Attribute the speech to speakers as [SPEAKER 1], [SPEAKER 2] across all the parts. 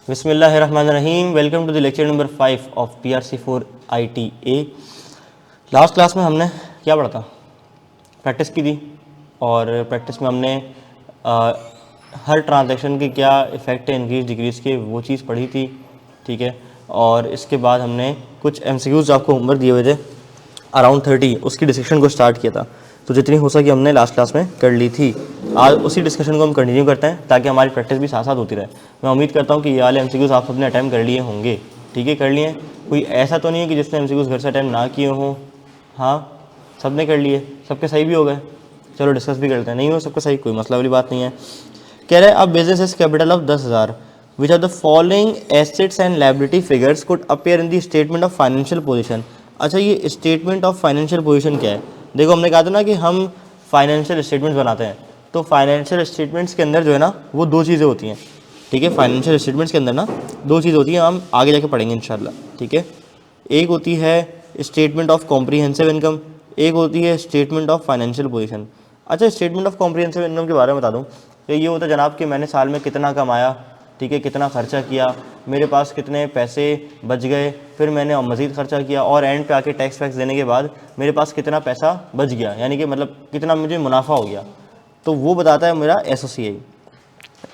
[SPEAKER 1] बिस्मिल्लाहिर्रहमानिर्रहीम। Welcome to the lecture number 5 of PRC4 ITA। Last class में हमने क्या पढ़ा था? प्रैक्टिस की थी, और प्रैक्टिस में हमने हर ट्रांजैक्शन के क्या इफ़ेक्ट है इंक्रीज डिक्रीज के, वो चीज़ पढ़ी थी। ठीक है, और इसके बाद हमने कुछ MCQs आपको होमवर्क दिए हुए थे अराउंड 30, उसकी डिस्कशन को स्टार्ट किया था। तो जितनी हो सकी हमने लास्ट क्लास में कर ली थी। आज उसी डिस्कशन को हम कंटिन्यू करते हैं ताकि हमारी प्रैक्टिस भी साथ साथ होती रहे। मैं उम्मीद करता हूँ कि ये वाले MCQs आप सबने अटैम्प्ट कर लिए होंगे। ठीक है, कर लिए। कोई ऐसा तो नहीं है कि जिसने MCQs घर से अटैम्प्ट ना किए हों? हाँ, सब ने कर लिए, सबके सही भी हो गए। चलो डिस्कस भी करते हैं। नहीं हो सबका सही, कोई मसला वाली बात नहीं है। कह रहे हैं अब business is capital of 10,000, which are the following assets and liability figures could appear in the statement of financial position. अच्छा, ये स्टेटमेंट ऑफ फाइनेंशियल पोजीशन क्या है? देखो, हमने कहा था ना कि हम फाइनेंशियल स्टेटमेंट्स बनाते हैं, तो फाइनेंशियल स्टेटमेंट्स के अंदर जो है ना वो दो चीज़ें होती हैं। ठीक है, फाइनेंशियल स्टेटमेंट्स के अंदर ना दो चीज़ होती हैं, हम आगे जाके पढ़ेंगे इंशाल्लाह। ठीक है, एक होती है स्टेटमेंट ऑफ कॉम्प्रिहेंसिव इनकम, एक होती है स्टेटमेंट ऑफ फाइनेंशियल पोजीशन। अच्छा, स्टेटमेंट ऑफ कॉम्प्रिहेंसिव इनकम के बारे में बता दूं तो ये होता है जनाब कि मैंने साल में कितना कमाया, ठीक है, कितना खर्चा किया, मेरे पास कितने पैसे बच गए, फिर मैंने मज़ीद खर्चा किया, और एंड पे आके टैक्स वैक्स देने के बाद मेरे पास कितना पैसा बच गया, यानी कि मतलब कितना मुझे मुनाफा हो गया। तो वो बताता है मेरा SOCI।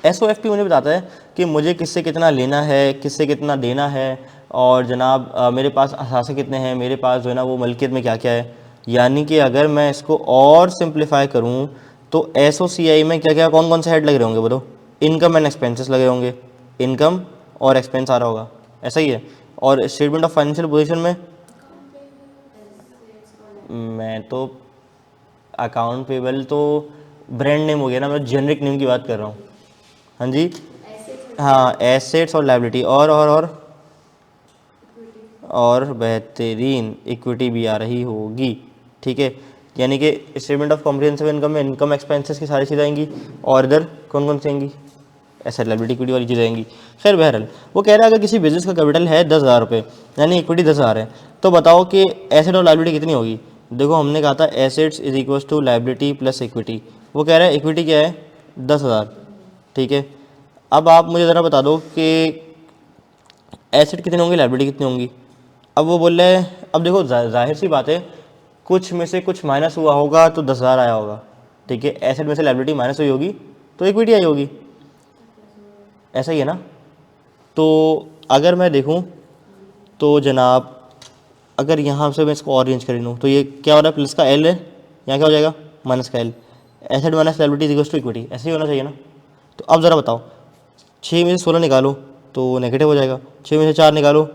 [SPEAKER 1] SOFP मुझे बताता है कि मुझे किससे कितना लेना है, किससे कितना देना है, और जनाब मेरे पास असासे कितने हैं, मेरे पास जो है ना वो मलकियत में क्या क्या है। यानी कि अगर मैं इसको और सिंप्लीफाई करूँ तो SOCI में क्या क्या कौन कौन से हेड लगे होंगे बोलो? इनकम एंड एक्सपेंसेस लगे होंगे, इनकम और एक्सपेंस आ रहा होगा, ऐसा ही है। और स्टेटमेंट ऑफ फाइनेंशियल पोजीशन में मैं तो अकाउंट पेबल तो ब्रांड नेम हो गया ना, मैं जेनरिक नेम की बात कर रहा हूँ। हाँ जी, हाँ, एसेट्स और लायबिलिटी और बेहतरीन इक्विटी भी आ रही होगी। ठीक है, यानी कि स्टेटमेंट ऑफ कॉम्प्रिहेंसिव इनकम में इनकम एक्सपेंसेस की सारी चीज़ें आएंगी, और इधर कौन कौन सी आएंगी? एसेट लायबिलिटी इक्विटी वाली चीज़ें आएंगी। खैर बहरहाल, वो कह रहा है अगर किसी बिजनेस का कैपिटल है 10,000 रुपये, यानी इक्विटी 10,000 है, तो बताओ कि एसेट और लायबिलिटी कितनी होगी? देखो, हमने कहा था assets is equal to liability plus equity. वो कह रहा है इक्विटी क्या है? 10,000। ठीक है, अब आप मुझे ज़रा बता दो कि एसेट कितने होंगे, लायबिलिटी कितनी होंगी? अब वो बोल रहे हैं, अब देखो जाहिर सी बात है, कुछ में से कुछ माइनस हुआ होगा तो 10,000 आया होगा। ठीक है, एसेट में से लायबिलिटी माइनस हुई होगी तो इक्विटी आई होगी, ऐसा ही है ना? तो अगर मैं देखूं तो जनाब, अगर यहाँ से मैं इसको और रेंज कर लूँ तो ये क्या हो रहा है? प्लस का L है, यहाँ क्या हो जाएगा? माइनस का L। Asset minus liability equals to equity, ऐसे ही होना चाहिए ना? तो अब ज़रा बताओ, 6 में से 16 निकालो तो नेगेटिव हो जाएगा, 6 में से 4 निकालो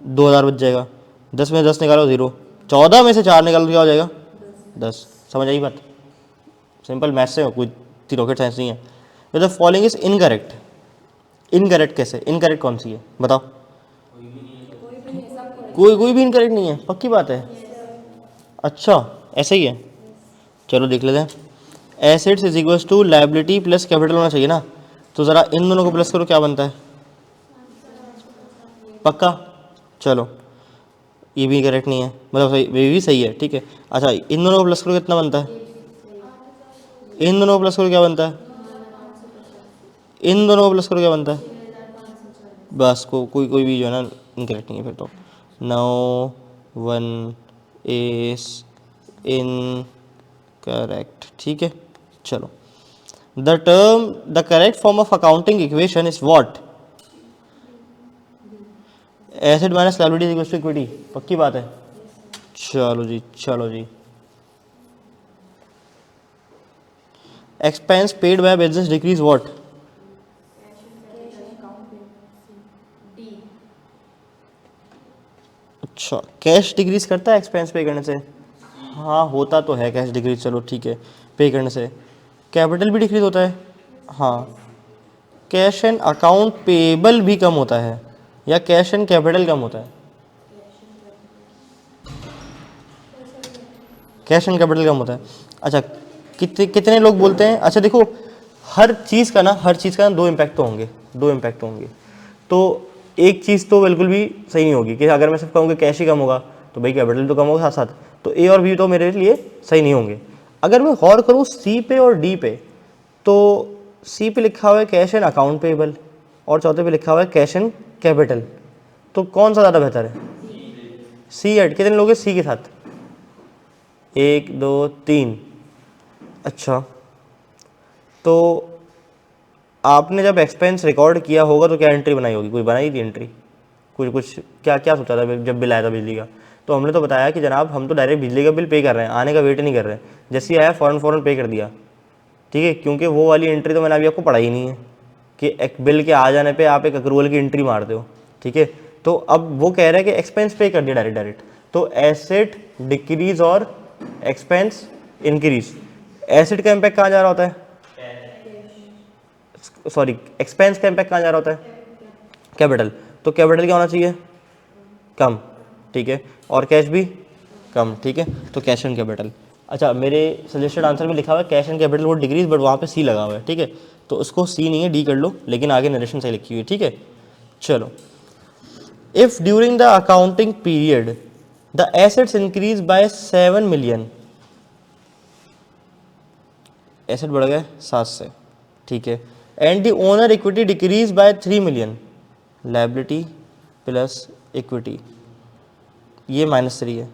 [SPEAKER 1] 2,000 बच जाएगा, 10 में से 10 निकालो 0, 14 में से 4 निकालो तो क्या हो जाएगा? 10। समझ आई बात? सिंपल मैथ से, कोई रॉकेट साइंस नहीं है। The following is incorrect. Incorrect कैसे? इनकरेक्ट कौन सी है बताओ? कोई भी इनकरेक्ट नहीं है, पक्की बात है? अच्छा, ऐसे ही है, चलो देख लेते हैं। Assets is equals to liability plus capital होना चाहिए ना, तो ज़रा इन दोनों को प्लस करो, क्या बनता है? पक्का? चलो, ये भी करेक्ट नहीं है, मतलब सही, ये भी सही है। ठीक है, अच्छा, इन दोनों को प्लस करो, कितना बनता है? इन दोनों को प्लस करो, क्या बनता है? इन दोनों को प्लस करो, क्या बनता है? बस कोई भी जो है ना इनकरेक्ट नहीं है फिर तो। 1 इज इनकरेक्ट। ठीक है, चलो। The correct form of accounting equation is what? Asset minus liability equals to equity, पक्की बात है? चलो जी, चलो जी। Expense paid by business decrease what? अच्छा, कैश डिक्रीज करता है एक्सपेंस पे करने से? हाँ, होता तो है कैश डिक्रीज, चलो ठीक है, पे करने से। कैपिटल भी डिक्रीज होता है? हाँ। कैश एंड अकाउंट पेबल भी कम होता है, या कैश एंड कैपिटल कम होता है? कैश एंड कैपिटल कम होता है। अच्छा, कितने लोग बोलते हैं? अच्छा देखो, हर चीज़ का ना दो इम्पैक्ट तो होंगे, दो इम्पैक्ट होंगे। तो एक चीज़ तो बिल्कुल भी सही नहीं होगी कि अगर मैं सिर्फ कहूँ कि कैश ही कम होगा तो भाई कैपिटल तो कम होगा साथ साथ, तो ए और बी तो मेरे लिए सही नहीं होंगे। अगर मैं गौर करूँ सी पे और डी पे, तो सी पे लिखा हुआ है कैश एंड अकाउंट पेबल, और चौथे पे लिखा हुआ है कैश एंड कैपिटल। तो कौन सा ज़्यादा बेहतर है? सी ऐड। कितने लोग हैं सी के साथ? 1 2 3। अच्छा, तो आपने जब एक्सपेंस रिकॉर्ड किया होगा तो क्या एंट्री बनाई होगी? कोई बनाई थी एंट्री? कुछ क्या क्या सोचा था जब बिल आया था बिजली का? तो हमने तो बताया कि जनाब हम तो डायरेक्ट बिजली का बिल पे कर रहे हैं, आने का वेट नहीं कर रहे हैं, जैसे ही आया फ़ौरन पे कर दिया। ठीक है, क्योंकि वो वाली एंट्री तो मैंने अभी आपको पढ़ाई नहीं है कि एक बिल के आ जाने पे आप एक अक्रूवल की एंट्री मारते हो। ठीक है, तो अब वो कह रहा है कि एक्सपेंस पे कर दिया डायरेक्ट। तो एसेट डिक्रीज और एक्सपेंस इंक्रीज। एसेट का इम्पैक्ट कहाँ जा रहा होता है? सॉरी, एक्सपेंस का इम्पैक्ट कहाँ जा रहा होता है? कैपिटल। तो कैपिटल क्या होना चाहिए? कम। ठीक है, और कैश भी कम। ठीक है, तो कैश एंड कैपिटल। अच्छा, मेरे सजेस्टेड आंसर में लिखा हुआ है कैश एंड कैपिटल वो डिग्रीज, बट वहाँ पे सी लगा हुआ है। ठीक है, तो उसको सी नहीं है, डी कर लो, लेकिन आगे नरेशन सही लिखी हुई है। ठीक है, चलो। If during the accounting period the assets increase by 7 million, asset बढ़ गए 7 से। ठीक है, and the owner equity decrease by 3 million, liability plus equity, ये -3 है।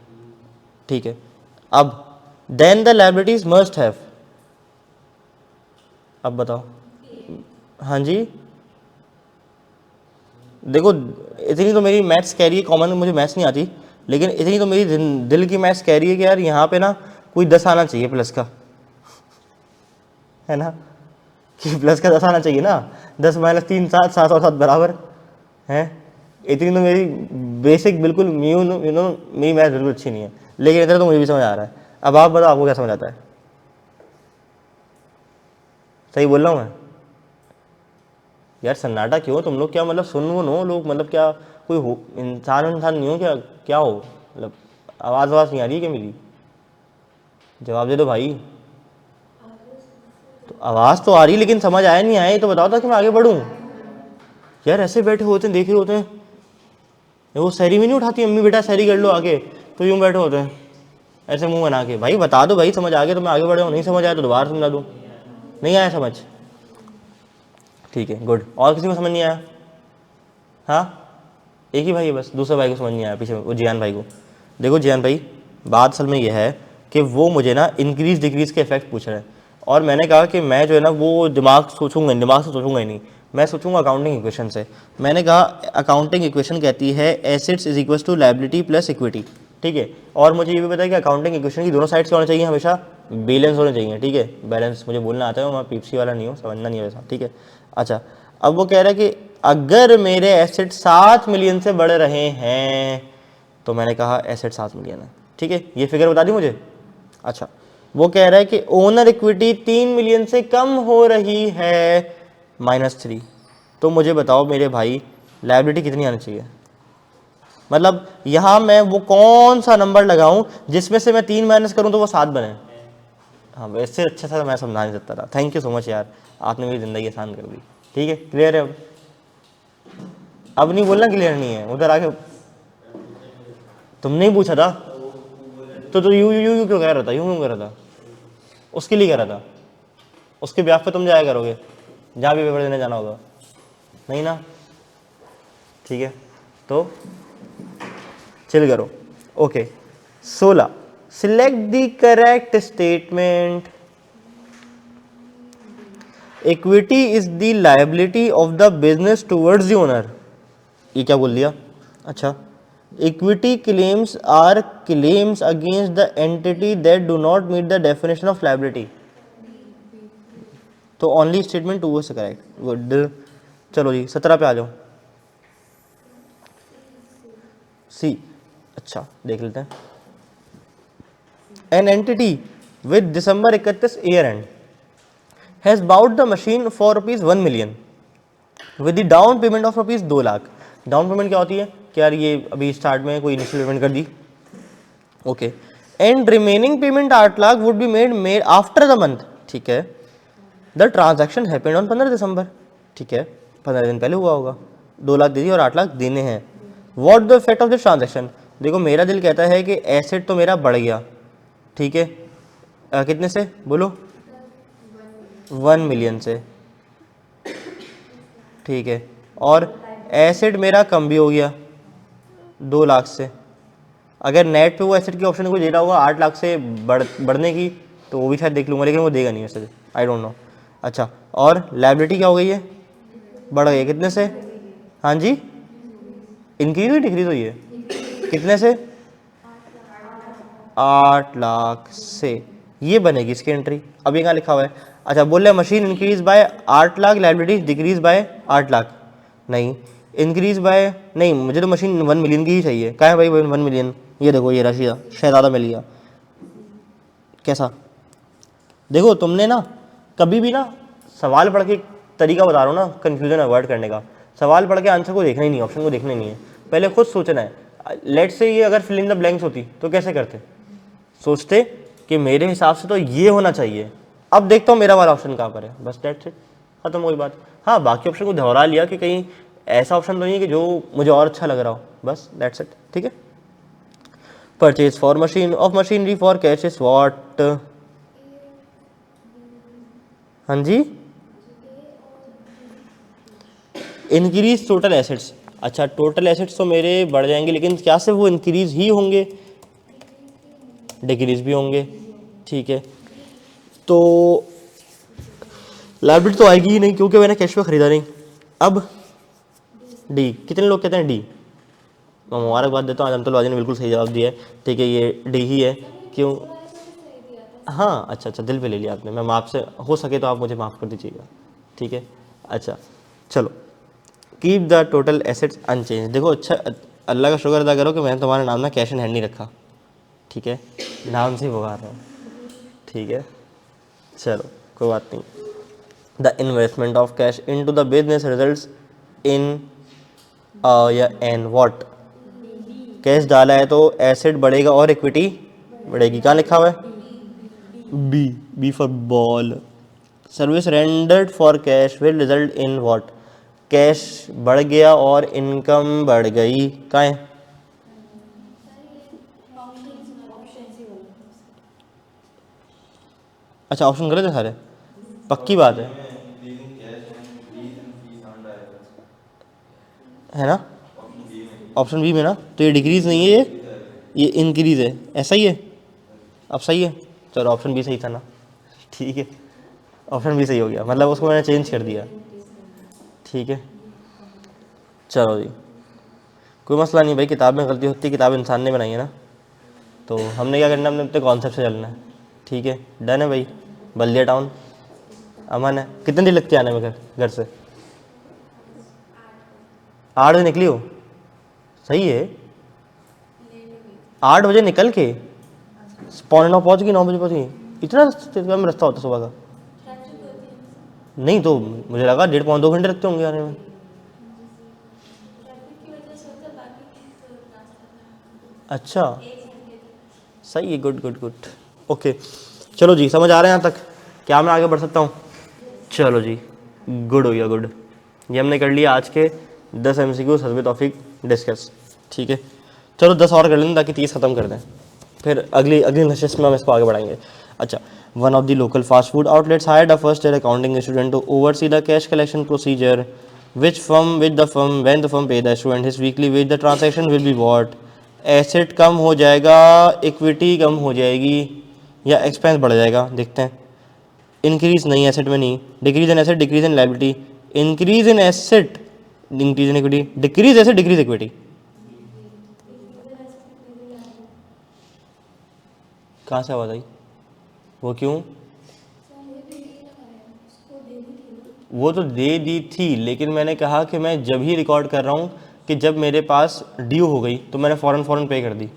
[SPEAKER 1] ठीक है, अब then the liabilities must have, अब बताओ। हाँ जी, देखो इतनी तो मेरी मैथ्स कह रही है, कॉमन मुझे मैथ्स नहीं आती, लेकिन इतनी तो मेरी दिल की मैथ्स कह रही है कि यार यहाँ पे ना कोई 10 आना चाहिए प्लस का, है ना, कि प्लस का 10 आना चाहिए ना। 10 - 3 7, 7 और 7 बराबर है। इतनी तो मेरी बेसिक बिल्कुल मेरी मैथ बिल्कुल अच्छी नहीं है, लेकिन इतना तो मुझे भी समझ आ रहा है। अब आप बताओ आपको क्या समझ आता है? सही बोल रहा हूँ मैं? यार सन्नाटा क्यों? तुम लोग क्या मतलब सुन वो नो लोग, मतलब क्या कोई हो इंसान नहीं हो क्या? क्या हो मतलब? आवाज़ नहीं आ रही है क्या मेरी? जवाब दे दो भाई। तो आवाज़ तो आ रही है, लेकिन समझ आया नहीं आया तो बताओ ताकि मैं आगे बढ़ूँ। यार ऐसे बैठे होते हैं, देख रहे होते हैं, वो सहरी में नहीं उठाती अम्मी, बेटा सहरी कर लो आगे, तो यूँ बैठे होते हैं ऐसे मुंह बना के। भाई बता दो भाई, समझ आ गया तो मैं आगे बढ़ जाऊँ, नहीं समझ आया तो दोबारा समझा दूँ। नहीं आया समझ? ठीक है, गुड। और किसी को समझ नहीं आया? हाँ, एक ही भाई है बस, दूसरे भाई को समझ नहीं आया, पीछे वो जियान भाई को। देखो जियान भाई, बात असल में ये है कि वो मुझे ना इंक्रीज डिक्रीज के इफेक्ट पूछ रहे हैं, और मैंने कहा कि मैं जो है ना वो दिमाग से सोचूंगा ही नहीं, मैं सोचूंगा अकाउंटिंग इक्वेशन से। मैंने कहा अकाउंटिंग इक्वेशन कहती है assets is equal to liability plus equity. ठीक है, और मुझे ये भी पता है कि अकाउंटिंग इक्वेशन की दोनों साइड से होना चाहिए, हमेशा बैलेंस होने चाहिए। ठीक है, बैलेंस मुझे बोलना आता है, मैं पीपसी वाला नहीं हूँ, समझना नहीं है वैसा। ठीक है, अच्छा, अब वो कह रहा है कि अगर मेरे एसेट 7 मिलियन से बढ़ रहे हैं, तो मैंने कहा एसेट 7 मिलियन है। ठीक है, ये फिगर बता दी मुझे। अच्छा, वो कह रहा है कि ओनर इक्विटी 3 मिलियन से कम हो रही है, -3। तो मुझे बताओ मेरे भाई लायबिलिटी कितनी आनी चाहिए? मतलब यहां मैं वो कौन सा नंबर लगाऊं जिसमें से मैं 3 माइनस करूं तो वो 7 बने? हाँ, वैसे अच्छा सा मैं समझा नहीं सकता था। थैंक यू सो मच यार, आपने मेरी ज़िंदगी आसान कर दी। ठीक है, क्लियर है अब नहीं बोलना क्लियर नहीं है, उधर आके तुमने ही पूछा था तो यू यू यू क्यों कह रहा था? यूं क्यों कह रहा था? उसके लिए कह रहा था, उसके ब्याह पे तुम जाया करोगे जहाँ भी पेपर देने जाना होगा, नहीं ना? ठीक है, तो चिल करो। Okay, 16, select the correct statement. Equity is the liability of the business towards the owner. ये क्या बोल दिया? अच्छा, equity claims are claims against the entity that do not meet the definition of liability. तो only statement 2 से correct, good. चलो जी 17 पे आ जाओ। सी, अच्छा देख लेते हैं। An entity with December 31 year end has bought the machine for ₹1 million with the down payment of ₹2 lakh. Down payment क्या होती है कि यार ये अभी स्टार्ट में कोई इनिशियल पेमेंट कर दी, okay, and remaining payment 8 lakh would be made after the month. ठीक है, the transaction happened on 15 December. ठीक है, 15 दिन पहले हुआ होगा। 2 लाख दे दिए और 8 लाख देने हैं। What the effect of this transaction? देखो मेरा दिल कहता है कि एसेट तो मेरा बढ़ गया। ठीक है, कितने से बोलो? 1 मिलियन से। ठीक है, और एसिड मेरा कम भी हो गया 2 लाख से। अगर नेट पे वो एसिड की ऑप्शन को दे रहा होगा 8 लाख से बढ़ने की, तो वो भी शायद देख लूँगा, लेकिन वो देगा नहीं वैसे, आई डोंट नो। अच्छा, और लाइबिलिटी क्या हो गई है, बढ़ गई है कितने से, हाँ जी, इंक्रीज हुई डिक्रीज हुई है, कितने से, 8 लाख से, ये बनेगी इसकी एंट्री। अब ये कहाँ लिखा हुआ है, अच्छा बोल रहे machine increase by 8 lakh, liability decrease by 8 lakh, नहीं इंक्रीज बाय, नहीं मुझे तो मशीन 1 मिलियन की ही चाहिए। कहाँ है भाई 1 मिलियन, ये देखो ये रशिया शहजादा मिल गया। कैसा, देखो तुमने ना कभी भी ना सवाल पढ़ के तरीका बता रहा हूँ ना कन्फ्यूजन अवॉइड करने का, सवाल पढ़ के आंसर को देखना ही नहीं, ऑप्शन को देखना ही नहीं है, पहले खुद सोचना है। लेट से ये अगर फिल इन द ब्लैंक्स होती तो कैसे करते, सोचते कि मेरे हिसाब से तो ये होना चाहिए, अब देखता हूँ मेरा वाला ऑप्शन कहाँ पर है, बस डेट्स इट, खत्म हुई बात। हाँ बाकी ऑप्शन को दोहरा लिया कि कहीं ऐसा ऑप्शन तो नहीं है कि जो मुझे और अच्छा लग रहा हो, बस डेट्स इट, ठीक है। Purchase for machine of machinery for cash is what, हाँ जी, इंक्रीज टोटल एसेट्स। अच्छा टोटल एसेट्स तो मेरे बढ़ जाएंगे, लेकिन क्या से वो इंक्रीज ही होंगे, डिक्रीज भी होंगे, ठीक है। तो लाइबिलिटी तो आएगी ही नहीं क्योंकि मैंने कैश पे खरीदा नहीं। अब डी, कितने लोग कहते हैं डी, मैं मुबारकबाद देता हूँ, अजमतुल वाजी ने बिल्कुल सही जवाब दिया है, ठीक है ये डी ही है। क्यों, हाँ अच्छा दिल पे ले लिया आपने, मैं माफ़ से हो सके तो आप मुझे माफ़ कर दीजिएगा, ठीक है। अच्छा चलो, keep the total assets unchanged. देखो अच्छा अल्लाह का शुक्र अदा करो कि मैंने तुम्हारा नाम ना कैश इन हैंड नहीं रखा, ठीक है, नाम से ही पुकार रहा हूँ, ठीक है। चलो कोई बात नहीं। The investment of cash in to the business results in या एन वॉट, कैश डाला है तो एसेट बढ़ेगा और इक्विटी बढ़ेगी, कहाँ लिखा हुआ है, B, B for ball. Service rendered for cash will result in what, cash बढ़ गया और इनकम बढ़ गई, कहाँ है, अच्छा ऑप्शन गलत है सारे, पक्की बात है ना, ऑप्शन बी में ना, तो ये डिक्रीज नहीं है, ये इंक्रीज है, ऐसा ही है, अब सही है, चलो ऑप्शन बी सही था ना, ठीक है, ऑप्शन बी सही हो गया, मतलब उसको मैंने चेंज कर दिया, ठीक है। चलो जी कोई मसला नहीं भाई, किताब में गलती होती है, किताब इंसान ने बनाई है ना, तो हमने क्या करना है, हमने अपने कॉन्सेप्ट से चलना है, ठीक है, डन है भाई। बल्दिया टाउन अमन है, कितनी देर लगती है आने में घर से, 8 बजे निकली हो, सही है, 8 बजे निकल के 8:45 पहुँच गई, 9 बजे पहुँच गई, इतना रास्ता होता सुबह का, नहीं तो मुझे लगा 1.5-2 घंटे लगते होंगे आने में, अच्छा सही है, गुड गुड गुड, ओके। चलो जी समझ आ रहा है यहाँ तक, क्या मैं आगे बढ़ सकता हूँ, चलो जी गुड हो गया गुड, ये हमने कर लिया आज के 10 MCQ हस्बे तौफीक डिस्कस, ठीक है। चलो 10 और कर लें ताकि 30 ख़त्म कर दें, फिर अगली नशिस्त में हम इसको आगे बढ़ाएंगे। अच्छा, one of the local fast food outlets hired a first year accounting student to oversee the cash collection procedure, which firm with the firm when the firm pay the student his weekly wage the transaction will be what, asset कम हो जाएगा, equity कम हो जाएगी, या expense बढ़ जाएगा, देखते हैं। इंक्रीज नहीं, एसेट में नहीं, decrease in asset, decrease in liability, increase in asset, increase in equity, decrease asset, decrease equity, कहाँ से आवाज़ आई, वो क्यों, वो तो दे दी थी, लेकिन मैंने कहा कि मैं जब ही रिकॉर्ड कर रहा हूँ कि जब मेरे पास ड्यू हो गई तो मैंने फ़ौरन पे कर दी,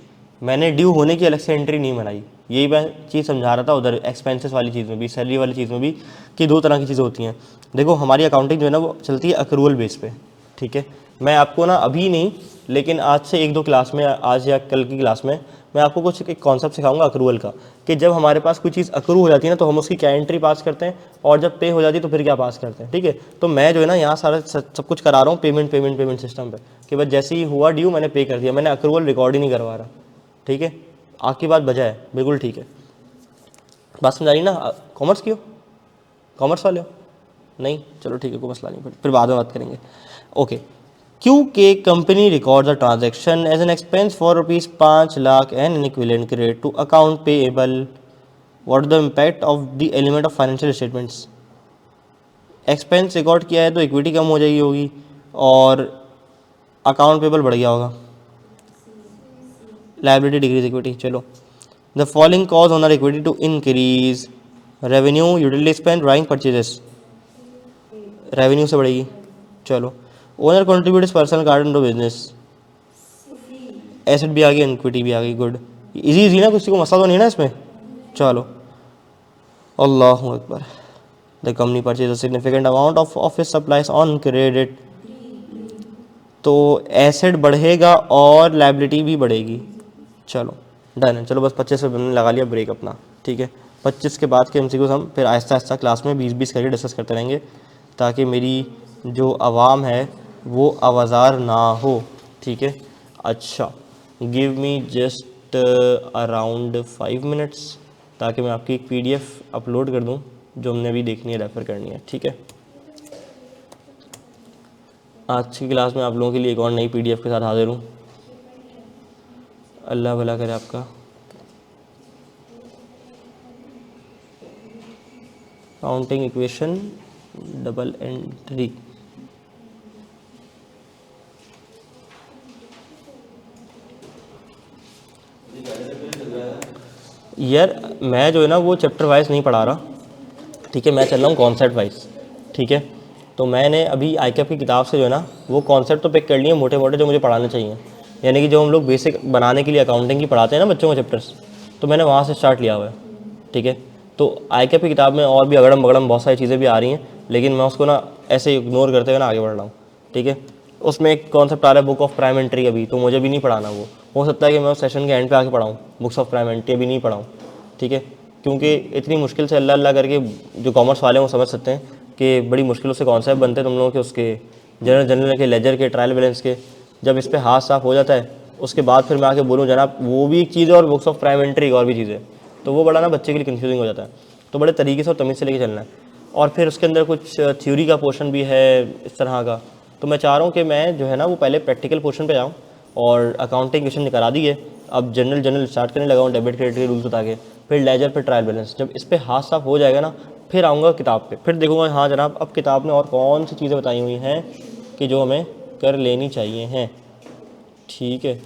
[SPEAKER 1] मैंने ड्यू होने की अलग से एंट्री नहीं बनाई, यही मैं चीज़ समझा रहा था उधर एक्सपेंसेस वाली चीज़ में भी, सैलरी वाली चीज़ में भी, कि 2 तरह की चीज़ें होती हैं। देखो हमारी अकाउंटिंग जो है ना वो चलती है अक्रूवल बेस पे, ठीक है। मैं आपको ना अभी नहीं, लेकिन आज से 1-2 क्लास में, आज या कल की क्लास में मैं आपको कुछ एक कॉन्सेप्ट सिखाऊंगा अक्रूवल का, कि जब हमारे पास कोई चीज़ अक्रू हो जाती है ना तो हम उसकी क्या एंट्री पास करते हैं, और जब पे हो जाती है तो फिर क्या पास करते हैं, ठीक है। तो मैं जो है ना यहाँ सारा सब कुछ करा रहा हूँ पेमेंट सिस्टम पे, कि बस जैसे ही हुआ ड्यू मैंने पे कर दिया, मैंने अक्रूवल रिकॉर्ड ही नहीं करवा रहा, ठीक है। आपकी बात बजा है, बिल्कुल ठीक है, बात समझा रही ना। कॉमर्स की हो, कॉमर्स वाले हो, नहीं चलो ठीक है कोई मसला नहीं, फिर बाद में बात करेंगे। Okay, Q K company record the transaction as an expense for ₹5 lakh and an equivalent credit to account payable, what the impact of the element of financial statements. Expense record किया है तो इक्विटी कम हो जाएगी होगी और अकाउंट पेबल बढ़ गया होगा, लायबिलिटी डिक्रीज इक्विटी। चलो, the following cause owner equity to increase, revenue, utility spend, drawing, purchases. Revenue से बढ़ेगी। चलो, owner contribute personal garden to business, asset भी आ गई, इक्विटी भी आ गई। गुड, इजी इजी ना, किसी को मसला तो नहीं ना इसमें। चलो, अल्लाह अकबर। The company purchase a significant amount of office supplies on credit, तो एसेट बढ़ेगा और लाइबिलिटी भी बढ़ेगी। चलो डन है। चलो बस 25 रुपये हमने लगा लिया, ब्रेक अपना, ठीक है। 25 के बाद के एमसीक्यूज हम फिर आहिस्ता आहिस्ता क्लास में 20-20 करके डिस्कस करते रहेंगे, ताकि मेरी जो आवाम है वो आवाज़ार ना हो, ठीक है। अच्छा, give me just around 5 minutes, ताकि मैं आपकी एक PDF अपलोड कर दूं जो हमने अभी देखनी है, रेफ़र करनी है, ठीक है। आज की क्लास में आप लोगों के लिए एक और नई PDF के साथ हाजिर हूँ। अल्लाह भला करे आपका। Counting equation, double entry. यार मैं जो है ना वो चैप्टर वाइज नहीं पढ़ा रहा, ठीक है, मैं चल रहा हूँ कॉन्सेप्ट वाइज, ठीक है। तो मैंने अभी ICAP की किताब से जो है ना वो कॉन्सेप्ट तो पिक कर लिए मोटे मोटे जो मुझे पढ़ाने चाहिए, यानी कि जो हम लोग बेसिक बनाने के लिए अकाउंटिंग की पढ़ाते हैं ना बच्चों को चैप्टर्स, तो मैंने वहाँ से स्टार्ट लिया हुआ है, ठीक है। तो ICAP की किताब में और भी अगड़म बगड़म बहुत सारी चीज़ें भी आ रही हैं, लेकिन मैं उसको ना ऐसे इग्नोर करते हुए ना आगे बढ़ रहा हूँ, ठीक है। उसमें एक कॉन्सेप्ट आ रहा है बुक ऑफ प्राइम एंट्री, अभी तो मुझे भी नहीं पढ़ाना वो, हो सकता है कि मैं उस सेशन के एंड पे आके पढ़ाऊँ, बुक्स ऑफ प्राइम एंट्री अभी नहीं पढ़ाऊँ, ठीक है। क्योंकि इतनी मुश्किल से अल्लाह अल्लाह करके जो कॉमर्स वाले हैं वो समझ सकते हैं कि बड़ी मुश्किलों से कॉन्सेप्ट बनते हैं तुम लोगों के, उसके जनरल के, लेजर के, ट्रायल बैलेंस के। जब इस पर हाथ साफ हो जाता है उसके बाद फिर मैं आके बोलूँ जनाब वो भी एक चीज़ है और बुक्स ऑफ प्राइम एंट्री और भी चीज़ है, तो वो बड़ा ना बच्चे के लिए कन्फ्यूजिंग हो जाता है। तो बड़े तरीके से और तमीज़ से लेके चलना है। और फिर उसके अंदर कुछ थ्योरी का पोर्शन भी है इस तरह का, तो मैं चाह रहा हूँ कि मैं जो है ना वो पहले प्रैक्टिकल पोर्शन पे जाऊँ और अकाउंटिंग क्वेश्चन करा दिए, अब जनरल स्टार्ट करने लगा हूँ, डेबिट क्रेडिट के रूल्स बता के, फिर लेजर पे ट्रायल बैलेंस। जब इस पर हाथ साफ हो जाएगा ना फिर आऊँगा किताब पे, फिर देखूँगा हाँ जनाब अब किताब में और कौन सी चीज़ें बताई हुई हैं कि जो हमें कर लेनी चाहिए हैं, ठीक है।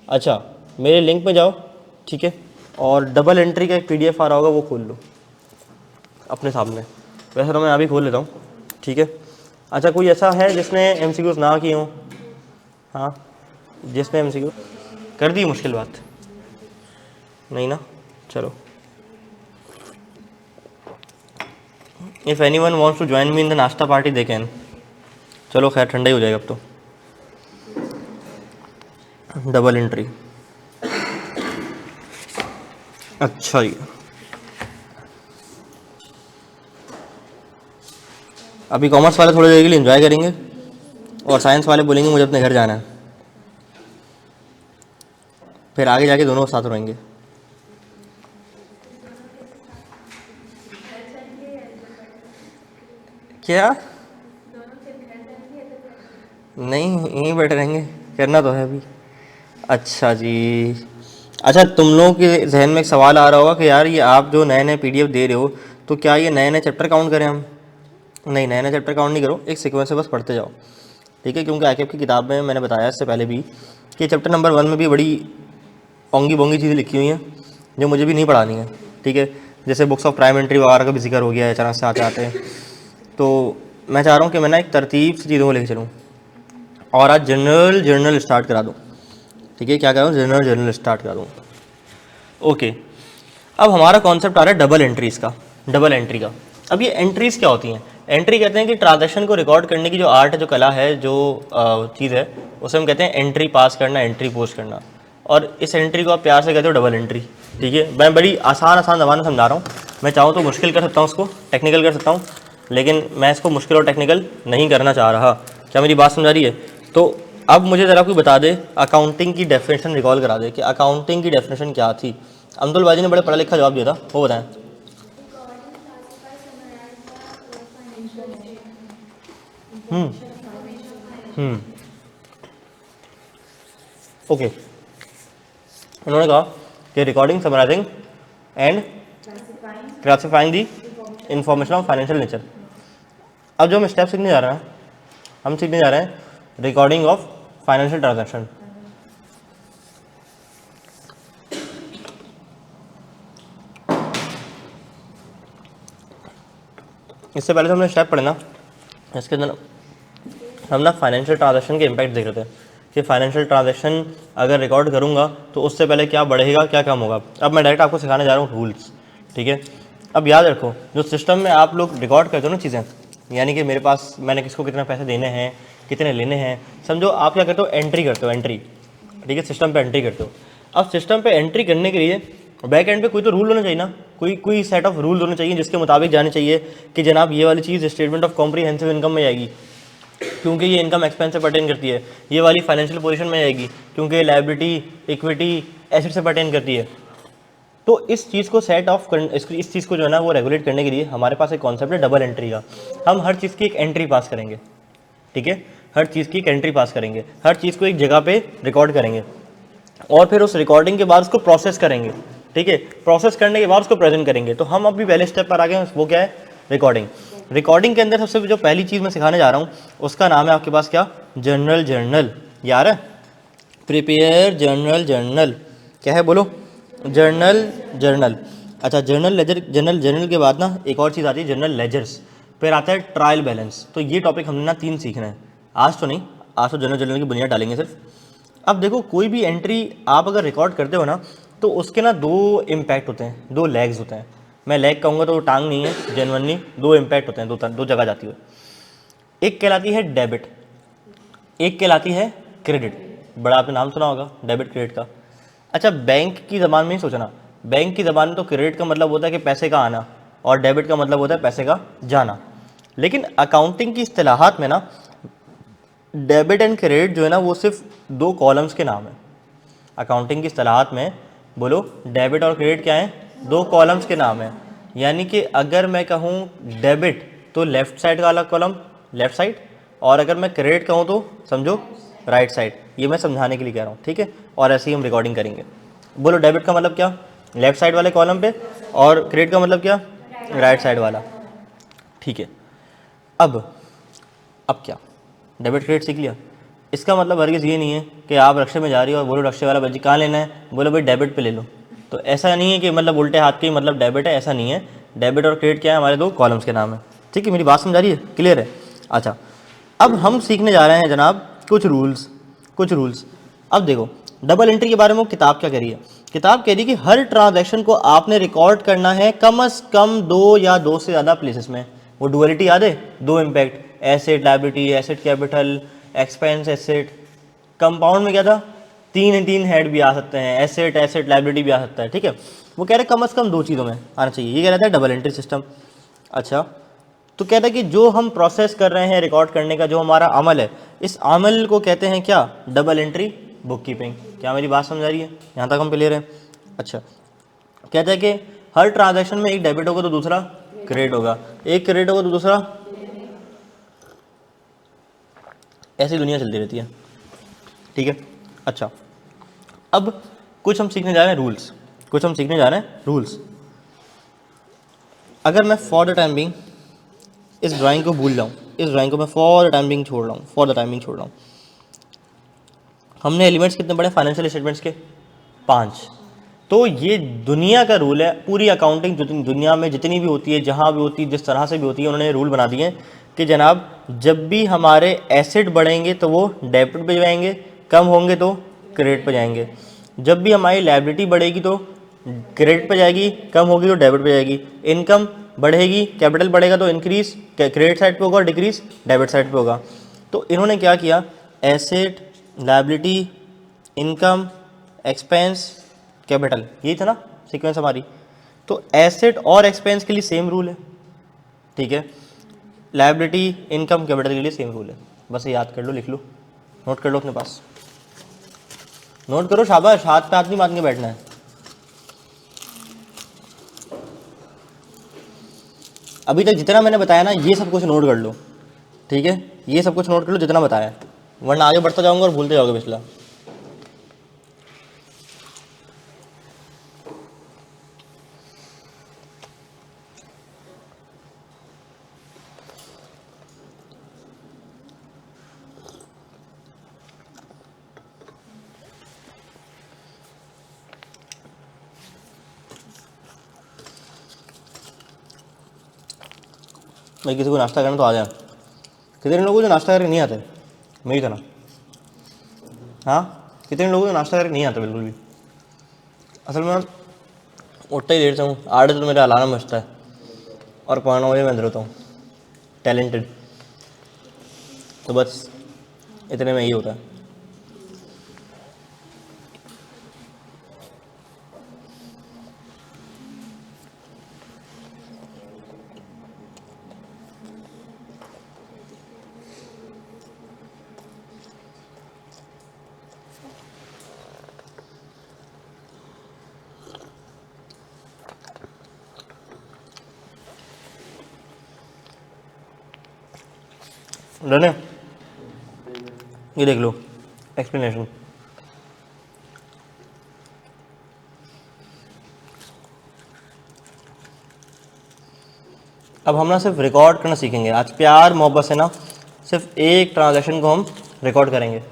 [SPEAKER 1] अच्छा, मेरे लिंक में जाओ, ठीक है, और डबल एंट्री का एक PDF आ रहा होगा वो खोल लो अपने सामने, वैसे तो मैं अभी खोल लेता हूँ, ठीक है। अच्छा, कोई ऐसा है जिसने MCQs ना किए हों? हाँ, जिसने MCQ कर दी, मुश्किल बात नहीं ना। चलो, if anyone wants to join me in the nashta party they can. चलो खैर ठंडा ही हो जाएगा अब तो। डबल एंट्री, अच्छा जी, अभी कॉमर्स वाले थोड़ी देर के लिए एंजॉय करेंगे और साइंस वाले बोलेंगे मुझे अपने घर जाना है, फिर आगे जाके दोनों साथ रहेंगे। क्या? नहीं, यहीं बैठे रहेंगे, करना तो है अभी। अच्छा जी, अच्छा तुम लोगों के जहन में एक सवाल आ रहा होगा कि यार ये आप जो नए नए PDF दे रहे हो तो क्या ये नए नए चैप्टर काउंट करें हम? नहीं, नए नए चैप्टर काउंट नहीं करो, एक सीक्वेंस से बस पढ़ते जाओ, ठीक है। क्योंकि ICAP की किताब में मैंने बताया इससे पहले भी कि चैप्टर नंबर 1 में भी बड़ी ओंगी बोंगी चीज़ें लिखी हुई हैं जो मुझे भी नहीं पढ़ानी है, ठीक है। जैसे बुक्स ऑफ प्राइम एंट्री वगैरह का भी जिक्र हो गया है अचानक से आते आते, तो मैं चाह रहा हूँ कि मैं ना एक तरतीब से चीज़ों को लेकर चलूँ और आज जर्नल स्टार्ट करा दूँ, ठीक है। क्या करूँ? जर्नल स्टार्ट करा दूँ, ओके। अब हमारा कॉन्सेप्ट आ रहा है डबल एंट्रीज़ का, डबल एंट्री का। अब ये एंट्रीज़ क्या होती हैं? एंट्री कहते हैं कि ट्रांजैक्शन को रिकॉर्ड करने की जो आर्ट है, जो कला है, जो चीज़ है, उसे हम कहते हैं एंट्री पास करना, एंट्री पोस्ट करना। और इस एंट्री को आप प्यार से कहते हो डबल एंट्री, ठीक है। मैं बड़ी आसान ज़बान में समझा रहा हूँ, मैं चाहूँ तो मुश्किल कर सकता हूँ, उसको टेक्निकल कर सकता हूँ, लेकिन मैं इसको मुश्किल और टेक्निकल नहीं करना चाह रहा। क्या मेरी बात समझा रही है? तो अब मुझे ज़रा कोई बता दे, अकाउंटिंग की डेफिनेशन रिकॉल करा दे कि अकाउंटिंग की डेफिनेशन क्या थी। अब्दुल बाजी ने बड़े पढ़ा लिखा जवाब दिया था, वो बताएं। ओके, उन्होंने कहा कि recording, summarising and classifying the information of financial nature. अब जो हम स्टेप सीखने जा रहे हैं, हम सीखने जा रहे हैं रिकॉर्डिंग ऑफ फाइनेंशियल ट्रांजैक्शन। इससे पहले तो हमने स्टेप पढ़े ना, इसके अंदर हम ना फाइनेंशियल ट्रांजैक्शन के इम्पैक्ट देख रहे थे कि फाइनेंशियल ट्रांजैक्शन अगर रिकॉर्ड करूँगा तो उससे पहले क्या बढ़ेगा, क्या कम होगा। अब मैं डायरेक्ट आपको सिखाने जा रहा हूँ रूल्स, ठीक है। अब याद रखो, जो सिस्टम में आप लोग रिकॉर्ड करते हो ना चीज़ें, यानी कि मेरे पास मैंने किसको कितने पैसे देने हैं, कितने लेने हैं, समझो आप क्या करते हो, एंट्री करते हो, एंट्री, ठीक है, सिस्टम पे एंट्री करते हो। अब सिस्टम पे एंट्री करने के लिए बैक एंड पे कोई तो रूल होना चाहिए ना, कोई सेट ऑफ रूल होने चाहिए जिसके मुताबिक जाने चाहिए कि जनाब ये वाली चीज़ स्टेटमेंट ऑफ कॉम्प्रिहेंसिव इनकम में आएगी क्योंकि ये इनकम एक्सपेंस से पर्टेन करती है, ये वाली फाइनेंशियल पोजीशन में आएगी क्योंकि ये लायबिलिटी, इक्विटी, एसेट से पर्टेन करती है। तो इस चीज़ को सेट ऑफ कर, इस चीज़ को जो है ना वो रेगुलेट करने के लिए हमारे पास एक कॉन्सेप्ट है डबल एंट्री का। हम हर चीज़ की एक एंट्री पास करेंगे, ठीक है, हर चीज़ की एक एंट्री पास करेंगे, हर चीज़ को एक जगह पे रिकॉर्ड करेंगे और फिर उस रिकॉर्डिंग के बाद उसको प्रोसेस करेंगे, ठीक है। प्रोसेस करने के बाद उसको प्रेजेंट करेंगे। तो हम अभी पहले स्टेप पर आ गए हैं, वो क्या है, रिकॉर्डिंग। रिकॉर्डिंग के अंदर सबसे जो पहली चीज़ मैं सिखाने जा रहा हूँ उसका नाम है आपके पास क्या, जर्नल। यार प्रिपेयर जर्नल क्या है, बोलो, जर्नल। अच्छा, जर्नल के बाद ना एक और चीज़ आती है जर्नल लेजर्स, फिर आता है ट्रायल बैलेंस। तो ये टॉपिक हमने ना 3 सीखना है, आज तो नहीं, आज तो जर्नल की बुनियाद डालेंगे सिर्फ। अब देखो, कोई भी एंट्री आप अगर रिकॉर्ड करते हो ना तो उसके ना 2 इम्पैक्ट होते हैं, 2 लेग्स होते हैं। मैं लेग कहूँगा तो टांग नहीं है, जेन्युइनली 2 इम्पैक्ट होते हैं, 2 जगह जाती है। एक कहलाती है डेबिट, एक कहलाती है क्रेडिट। बड़ा आपने नाम सुना होगा डेबिट क्रेडिट का। अच्छा, बैंक की ज़बान में ही सोचना, बैंक की ज़बान में तो क्रेडिट का मतलब होता है कि पैसे का आना और डेबिट का मतलब होता है पैसे का जाना। लेकिन अकाउंटिंग की इस्तिलाहात में ना डेबिट एंड क्रेडिट जो है ना वो सिर्फ 2 कॉलम्स के नाम है। अकाउंटिंग की इस्तिलाहात में बोलो, डेबिट और क्रेडिट क्या है, 2 कॉलम्स के नाम है। यानी कि अगर मैं कहूँ डेबिट तो लेफ्ट साइड का अलग कॉलम, लेफ्ट साइड, और अगर मैं क्रेडिट कहूँ तो समझो राइट साइड। ये मैं समझाने के लिए कह रहा हूँ, ठीक है। और ऐसे ही हम रिकॉर्डिंग करेंगे। बोलो, डेबिट का मतलब क्या, लेफ्ट साइड वाले कॉलम पे, और क्रेडिट का मतलब क्या, राइट साइड वाला, ठीक है। अब क्या, डेबिट क्रेडिट सीख लिया। इसका मतलब हरगिज़ ये नहीं है कि आप रक्शे में जा रही हो और बोलो रक्शे वाला भाई कहाँ लेना है, बोलो भाई डेबिट पे ले लो। तो ऐसा नहीं है कि मतलब उल्टे हाथ के मतलब डेबिट है, ऐसा नहीं है। डेबिट और क्रेडिट क्या है, हमारे 2 कॉलम्स के नाम है, ठीक है। मेरी बात समझ आ रही है, क्लियर है। अच्छा, अब हम सीखने जा रहे हैं जनाब कुछ रूल्स। अब देखो, डबल एंट्री के बारे में किताब क्या कह रही है, किताब कह रही है कि हर ट्रांजैक्शन को आपने रिकॉर्ड करना है कम अज़ कम 2 या 2 से ज़्यादा प्लेसेस में। वो डुअलिटी याद है, 2 impact, asset liability, asset capital, expense asset. Compound में क्या था, 3 हेड भी आ सकते हैं, एसेट लायबिलिटी भी आ सकता है, ठीक है। वो कह रहे कम अज़ कम 2 चीज़ों में आना चाहिए, ये कह रहा था डबल एंट्री सिस्टम। अच्छा, तो कहता है कि जो हम प्रोसेस कर रहे हैं रिकॉर्ड करने का, जो हमारा अमल है, इस अमल को कहते हैं क्या, डबल एंट्री बुक कीपिंग। क्या मेरी बात समझ आ रही है, यहाँ तक हम क्लियर हैं। अच्छा, कहता है कि हर ट्रांजैक्शन में एक डेबिट होगा तो दूसरा क्रेडिट होगा, एक क्रेडिट होगा तो दूसरा, ऐसी दुनिया चलती रहती है, ठीक है। अच्छा, अब कुछ हम सीखने जा रहे हैं रूल्स। अगर मैं फॉर द टाइम बिंग इस ड्राइंग को भूल जाऊँ, इस ड्राइंग को मैं फॉर द टाइम बिंग छोड़ रहा हूँ, हमने एलिमेंट्स कितने पढ़े फाइनेंशियल स्टेटमेंट्स के, 5। तो ये दुनिया का रूल है, पूरी अकाउंटिंग दुनिया में जितनी भी होती है, जहाँ भी होती है, जिस तरह से भी होती है, उन्होंने रूल बना दिए हैं कि जनाब जब भी हमारे एसेट बढ़ेंगे तो वो डेबिट पे जाएंगे, कम होंगे तो क्रेडिट पे जाएंगे। जब भी हमारी लायबिलिटी बढ़ेगी तो क्रेडिट पे जाएगी, कम होगी तो डेबिट पे जाएगी। इनकम बढ़ेगी, कैपिटल बढ़ेगा तो इंक्रीज क्रेडिट साइड पे होगा और डिक्रीज डेबिट साइड पे होगा। तो इन्होंने क्या किया, asset, liability, income, expense, capital, यही था ना सीक्वेंस हमारी। तो एसेट और एक्सपेंस के लिए सेम रूल है, ठीक है। लायबिलिटी, इनकम, कैपिटल के लिए सेम रूल है। बस ये याद कर लो, लिख लो, नोट कर लो अपने पास, नोट करो, शाबाश, हाथ पे हाथ नहीं मारने बैठना है। अभी तक जितना मैंने बताया ना ये सब कुछ नोट कर लो, ठीक है, ये सब कुछ नोट कर लो जितना बताया। वरना आगे बढ़ता जाऊंगा और भूलते जाओगे पिछला। भाई किसी को नाश्ता करना तो आ जाए। कितने लोगों को नाश्ता करके नहीं आते मेरी तरह? हाँ, कितने लोगों को नाश्ता करके नहीं आता बिल्कुल भी? असल में उठता ही देर से हूँ, 8 बजे तो मेरा अलार्म बजता है और 9:15 मैं अंदर होता हूँ। टैलेंटेड। तो बस इतने में ही होता है। डन है? ये देख लो एक्सप्लेनेशन। अब हम ना सिर्फ रिकॉर्ड करना सीखेंगे आज, प्यार मोहब्बत से ना सिर्फ एक ट्रांजैक्शन को हम रिकॉर्ड करेंगे,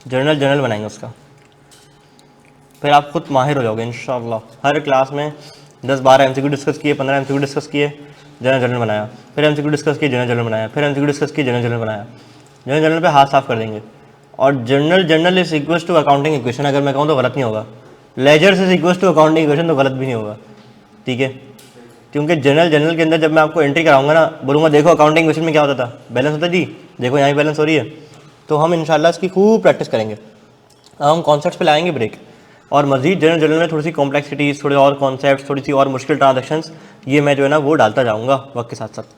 [SPEAKER 1] जर्नल बनाएंगे उसका। फिर आप खुद माहिर हो जाओगे इंशाल्लाह। हर क्लास में 10-12 MCQ डिस्कस किए, 15 MCQ डिस्कस किए, जर्नल बनाया, फिर MCQ डिस्कस किए, जर्नल बनाया, फिर MCQ डिस्कस किए, जर्नल बनाया। जर्नल पे हाथ साफ कर देंगे। और journal is equals to accounting equation, अगर मैं कहूँ तो गलत नहीं होगा। Ledgers is equals to accounting equation तो गलत भी नहीं होगा, ठीक है? क्योंकि जर्नल के अंदर जब मैं आपको एंट्री कराऊंगा ना, बोलूँगा देखो अकाउंटिंग इक्वेशन में क्या होता था, बैलेंस होता जी, देखो यहाँ भी बैलेंस हो रही है। तो हम इंशाल्लाह इसकी खूब प्रैक्टिस करेंगे। अब हम कॉन्सेप्ट्स पे लाएंगे ब्रेक, और मज़ीद जर्नल में थोड़ी सी कॉम्प्लेक्सिटीज़, थोड़े और कॉन्सेप्ट्स, थोड़ी सी और मुश्किल ट्रांजैक्शंस, ये मैं जो है ना वो डालता जाऊँगा वक्त के साथ साथ।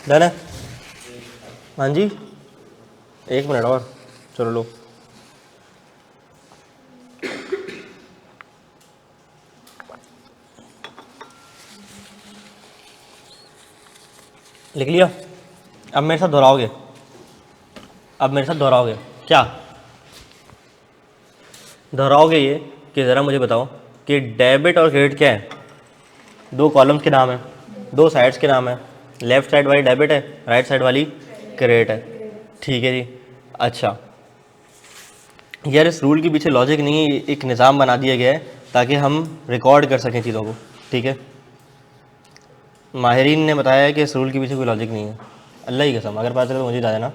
[SPEAKER 1] डन है? हाँ जी, 1 मिनट और, चलो लो। लिख लिया? अब मेरे साथ दोहराओगे, क्या दोहराओगे ये कि ज़रा मुझे बताओ कि डेबिट और क्रेडिट क्या है? 2 कॉलम्स के नाम है, 2 साइड्स के नाम है। लेफ्ट साइड वाली डेबिट है, राइट साइड वाली क्रेडिट है, ठीक है जी। अच्छा यार, इस रूल के पीछे लॉजिक नहीं है, एक निज़ाम बना दिया गया है ताकि हम रिकॉर्ड कर सकें चीज़ों को, ठीक है? माहिरीन ने बताया है कि इस रूल के पीछे कोई लॉजिक नहीं है। अल्लाह की कसम, अगर पता चले तो मुझे बता देना,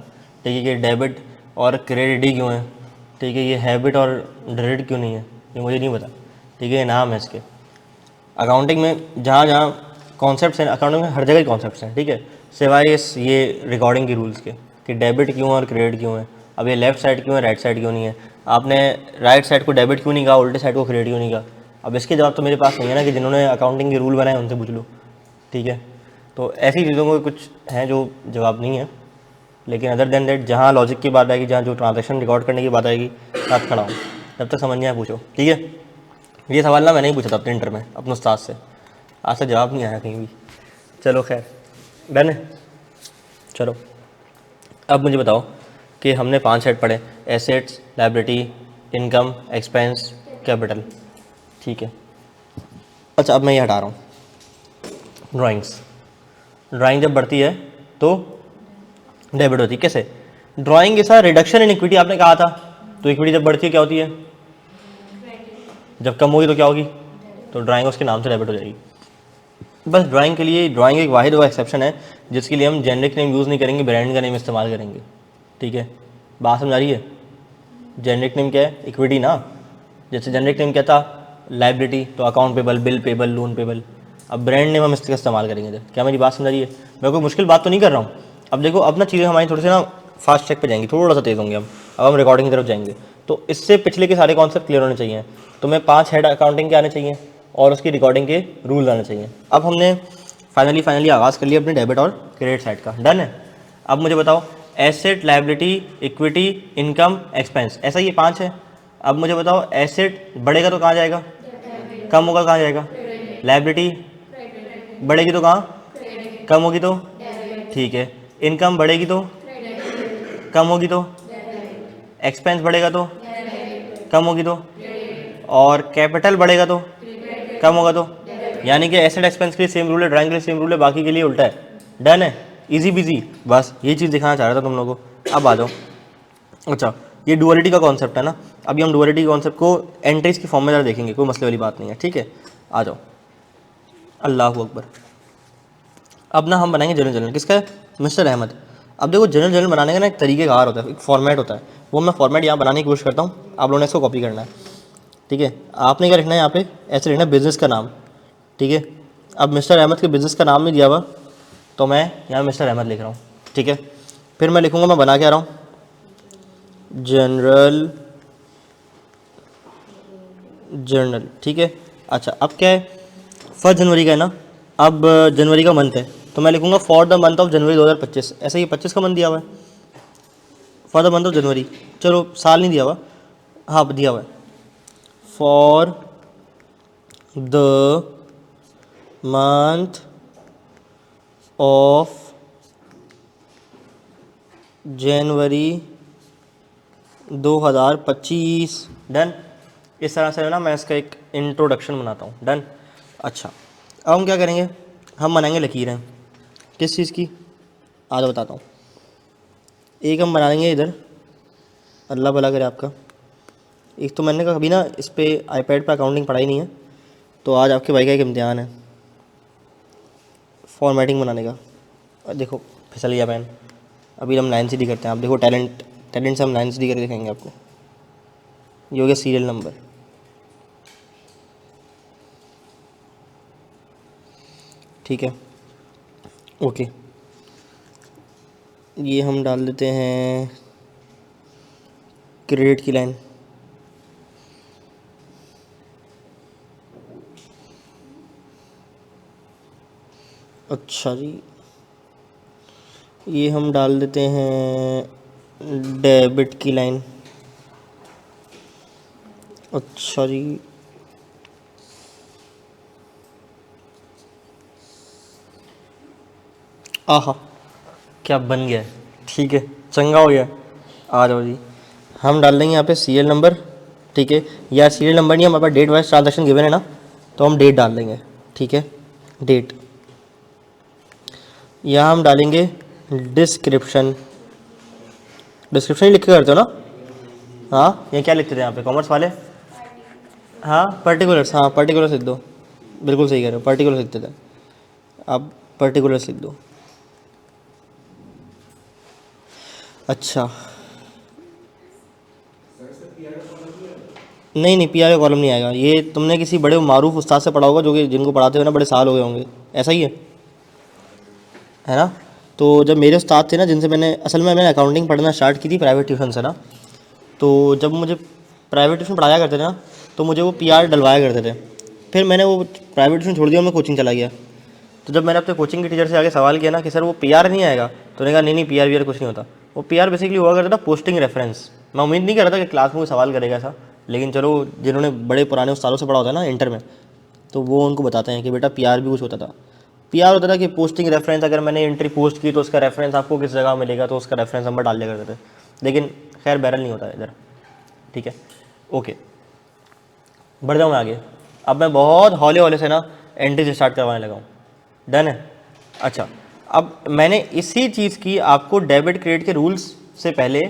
[SPEAKER 1] ठीक है? कि डेबिट और क्रेडिट ही क्यों है, ठीक है? ये हैबिट और क्रेडिट क्यों नहीं है, ये मुझे नहीं पता, ठीक है? ये नाम है इसके। अकाउंटिंग में जहाँ जहाँ कॉन्सेप्ट्स हैं, अकाउंटिंग में हर जगह कॉन्सेप्ट्स हैं, ठीक है? सिवाय इस ये रिकॉर्डिंग के रूल्स के कि डेबिट क्यों और क्रेडिट क्यों है। अब ये लेफ्ट साइड क्यों है, राइट साइड क्यों नहीं है? आपने राइट साइड को डेबिट क्यों नहीं कहा, उल्टे साइड को क्रेडिट क्यों नहीं कहा? अब इसके जवाब तो मेरे पास नहीं है ना, कि जिन्होंने अकाउंटिंग के रूल बनाए उनसे पूछ लो, ठीक है? तो ऐसी चीज़ों को कुछ हैं जो जवाब नहीं है। लेकिन अदर देन दैट, जहाँ लॉजिक की बात आएगी, जहाँ जो ट्रांजैक्शन रिकॉर्ड करने की बात आएगी, साथ खड़ा हूँ। जब तक समझ नहीं आया पूछो, ठीक है? ये सवाल ना मैंने ही पूछा था अपने इंटर में अपने उस्ताद से, आज तक जवाब नहीं आया कहीं भी। चलो खैर, डन है? चलो अब मुझे बताओ कि हमने 5 सेट पढ़े, assets, liability, income, expense, capital, ठीक है? अच्छा अब मैं ये हटा रहा हूँ ड्राइंग्स। ड्राइंग जब बढ़ती है तो डेबिट होती है। कैसे? ड्राइंग के साथ रिडक्शन इन इक्विटी आपने कहा था, तो इक्विटी जब बढ़ती है क्या होती है? जब कम होगी तो क्या होगी? तो ड्राइंग उसके नाम से डेबिट हो जाएगी। बस ड्राइंग के लिए, ड्राइंग एक वाहिद वो एक्सेप्शन है जिसके लिए हम जेनरिक नेम यूज़ नहीं करेंगे, ब्रांड का नेम इस्तेमाल करेंगे, ठीक है? बात समझ आ रही है? जेनरिक नेम क्या है? इक्विटी ना। जैसे जेनरिक नेम क्या था? लायबिलिटी, तो account payable, bill payable, loan payable. अब ब्रांड नेम हम इसका इस्तेमाल करेंगे। क्या मेरी बात समझ आ रही है? मैं कोई मुश्किल बात तो नहीं कर रहा हूँ। अब देखो, अब ना चीज़ें हमारी थोड़ी सी ना फास्ट ट्रैक पे जाएंगी, थोड़ा सा तेज़ होंगे हम। अब हम रिकॉर्डिंग की तरफ जाएंगे। तो इससे पिछले के सारे कॉन्सेप्ट क्लियर होने चाहिए। तो मैं 5 हेड अकाउंटिंग के आने चाहिए और उसकी रिकॉर्डिंग के रूल आने चाहिए। अब हमने फाइनली आगाज़ कर लिया अपने डेबिट और क्रेडिट साइड का, डन है। अब मुझे बताओ asset, liability, equity, income, expense, ऐसा ये 5 है। अब मुझे बताओ एसेट बढ़ेगा तो कहाँ जाएगा, कम होगा कहाँ जाएगा, लायबिलिटी बढ़ेगी तो कहाँ, कम होगी तो, ठीक है। इनकम बढ़ेगी तो, कम होगी तो, एक्सपेंस बढ़ेगा तो, कम होगी तो, और कैपिटल बढ़ेगा तो, कम होगा तो। यानी कि एसेट एक्सपेंस के लिए सेम रूल है, ड्राइंग के लिए सेम रूल है, बाकी के लिए उल्टा है। डन है, इजी बिजी, बस ये चीज़ दिखाना चाह रहा था तुम लोगों को। अब आ जाओ, अच्छा ये डुअलिटी का कॉन्सेप्ट है ना, अभी हम डुअलिटी के कॉन्सेप्ट को एंट्रीज की फॉर्म में ज़रा देखेंगे, कोई मसले वाली बात नहीं है, ठीक है। आ जाओ, अल्लाह अकबर। अब ना हम बनाएंगे जनरल, किसका है, मिस्टर अहमद। अब देखो जनरल बनाने का ना एक तरीक़ेकार होता है, एक फॉर्मेट होता है, वो मैं फॉर्मेट यहाँ बनाने की कोशिश करता हूँ, आप लोगों ने इसको कॉपी करना है, ठीक है। आपने क्या लिखना है यहाँ पे, ऐसे लिखना है बिज़नेस का नाम, ठीक है। अब मिस्टर अहमद के बिज़नेस का नाम नहीं दिया हुआ, तो मैं यहाँ मिस्टर अहमद लिख रहा हूँ, ठीक है। फिर मैं लिखूँगा, मैं बना के आ रहा हूँ जर्नल, ठीक है। अच्छा अब क्या है, 1 जनवरी का है ना, अब जनवरी का मंथ है, तो मैं लिखूँगा for the month of January 2025, ऐसा ही 25 का मंथ दिया हुआ है, for the month of January, चलो साल नहीं दिया हुआ, हाँ दिया हुआ है, for the month of January 2025, done. इस तरह से ना मैं इसका एक इंट्रोडक्शन बनाता हूँ, डन। अच्छा अब हम क्या करेंगे, हम बनाएंगे लकीरें, किस चीज़ की, आज बताता हूँ। एक हम बनाएंगे इधर, अल्लाह भला करे आपका, एक तो मैंने कहा कभी ना इस पर आईपैड पे अकाउंटिंग पढ़ाई नहीं है, तो आज आपके भाई का एक इम्तिहान है फॉर्मेटिंग बनाने का। देखो फिसल गया पेन, अभी हम 9 CD करते हैं, आप देखो टैलेंट से हम 9 CD करके दिखाएंगे आपको। ये हो गया सीरियल नंबर, ठीक है, ओके। ये हम डाल देते हैं क्रेडिट की लाइन, अच्छा जी। ये हम डाल देते हैं डेबिट की लाइन, अच्छा जी। आहा क्या बन गया है, ठीक है, चंगा हो गया। आ जाओ जी, हम डाल देंगे यहाँ पे सीरियल नंबर, ठीक है, या सीरियल नंबर नहीं, हमारे पास डेट वाइज ट्रांजैक्शन गिवन है ना, तो हम डेट डाल देंगे, ठीक है, डेट। यहाँ हम डालेंगे डिस्क्रिप्शन ही लिख के करते हो ना, हाँ ये क्या लिखते थे यहाँ पे कॉमर्स वाले, हाँ पर्टिकुलर्स, हाँ पर्टिकुलर्स लिख दो, बिल्कुल सही कह रहे हो, पर्टिकुलर्स लिखते थे, आप पर्टिकुलर्स लिख दो। अच्छा नहीं पीआर का कॉलम नहीं आएगा, ये तुमने किसी बड़े मारूफ उस्ताद से पढ़ा होगा, जो कि जिनको पढ़ाते हुए ना बड़े साल हो गए होंगे, ऐसा ही है ना। तो जब मेरे उस्ताद थे ना, जिनसे मैंने अकाउंटिंग पढ़ना स्टार्ट की थी प्राइवेट ट्यूशन से ना, तो जब मुझे प्राइवेट ट्यूशन पढ़ाया करते थे ना, तो मुझे वो पीआर डलवाया करते थे। फिर मैंने वो प्राइवेट ट्यूशन छोड़ दिया और मैं कोचिंग चला गया। तो जब मैंने अपने कोचिंग के टीचर से आगे सवाल किया ना कि सर वो पीआर नहीं आएगा, तो उन्होंने कहा नहीं पीआर वीआर कुछ नहीं होता। वो पीआर बेसिकली हुआ करता था पोस्टिंग रेफरेंस। मैं उम्मीद नहीं कर रहा था कि क्लास में कोई सवाल करेगा ऐसा, लेकिन चलो जिन्होंने बड़े पुराने उस्तादों से पढ़ा होता है ना इंटर में, तो वो उनको बताते हैं कि बेटा पीआर भी कुछ होता था। पीआर होता था कि पोस्टिंग रेफरेंस, अगर मैंने एंट्री पोस्ट की तो उसका रेफरेंस आपको किस जगह मिलेगा, तो उसका रेफरेंस नंबर डाल दिया करते थे। लेकिन खैर बैरल नहीं होता इधर, ठीक है, ओके। बढ़ जाऊँ मैं आगे, अब मैं बहुत हौले हौले से ना एंट्री से स्टार्ट करवाने लगा हूँ, डन है। अच्छा अब मैंने इसी चीज़ की आपको डेबिट क्रेडिट के रूल्स से पहले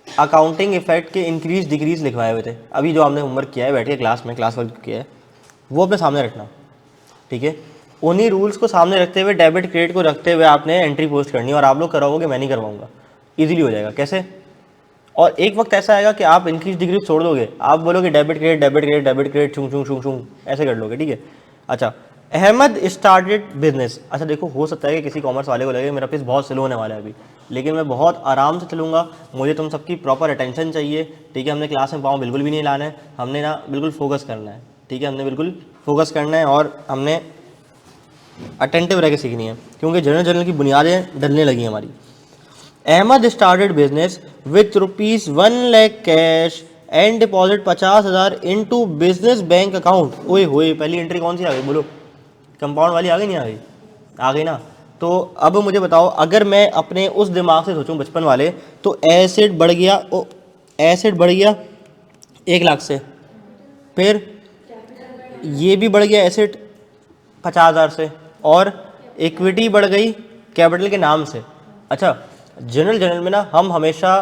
[SPEAKER 1] अकाउंटिंग इफेक्ट के इंक्रीज डिक्रीज लिखवाए हुए थे। अभी जो आपने होमवर्क किया है बैठ के क्लास वर्क किया है, वो अपने सामने रखना, ठीक है। उन्हीं रूल्स को सामने रखते हुए, डेबिट क्रेडिट को रखते हुए आपने एंट्री पोस्ट करनी है, और आप लोग करवाओगे, मैं नहीं करवाऊंगा, ईजिली हो जाएगा। कैसे? और एक वक्त ऐसा आएगा कि आप इंक्रीज डिक्रीज छोड़ दोगे, आप बोलोगे डेबिट क्रेडिट छुंग छुंग छुंग छुंग ऐसे कर लोगे, ठीक है। अच्छा अहमद स्टार्टेड बिजनेस, अच्छा देखो हो सकता है कि किसी कॉमर्स वाले को लगे मेरा पेज बहुत स्लो होने वाला है अभी, लेकिन मैं बहुत आराम से चलूँगा, मुझे तुम सबकी प्रॉपर अटेंशन चाहिए, ठीक है। हमने क्लास में पाँव बिल्कुल भी नहीं लाना है, हमने ना बिल्कुल फोकस करना है, ठीक है। हमने बिल्कुल फोकस करना है और हमने अटेंटिव रह के सीखनी है, क्योंकि जनरल की बुनियादें डलने लगी हमारी। Ahmad started business with ₹1 lakh cash and deposit 50,000 into business bank account. ओए होए, पहली एंट्री कौन सी आ गई बोलो? कंपाउंड वाली आ गई, नहीं आ गई? आ गई ना। तो अब मुझे बताओ, अगर मैं अपने उस दिमाग से सोचूं बचपन वाले, तो एसेट बढ़ गया, एसेट बढ़ गया 1 लाख से, फिर ये भी बढ़ गया एसेट 50,000 से, और इक्विटी बढ़ गई कैपिटल के नाम से। अच्छा, जनरल में ना हम हमेशा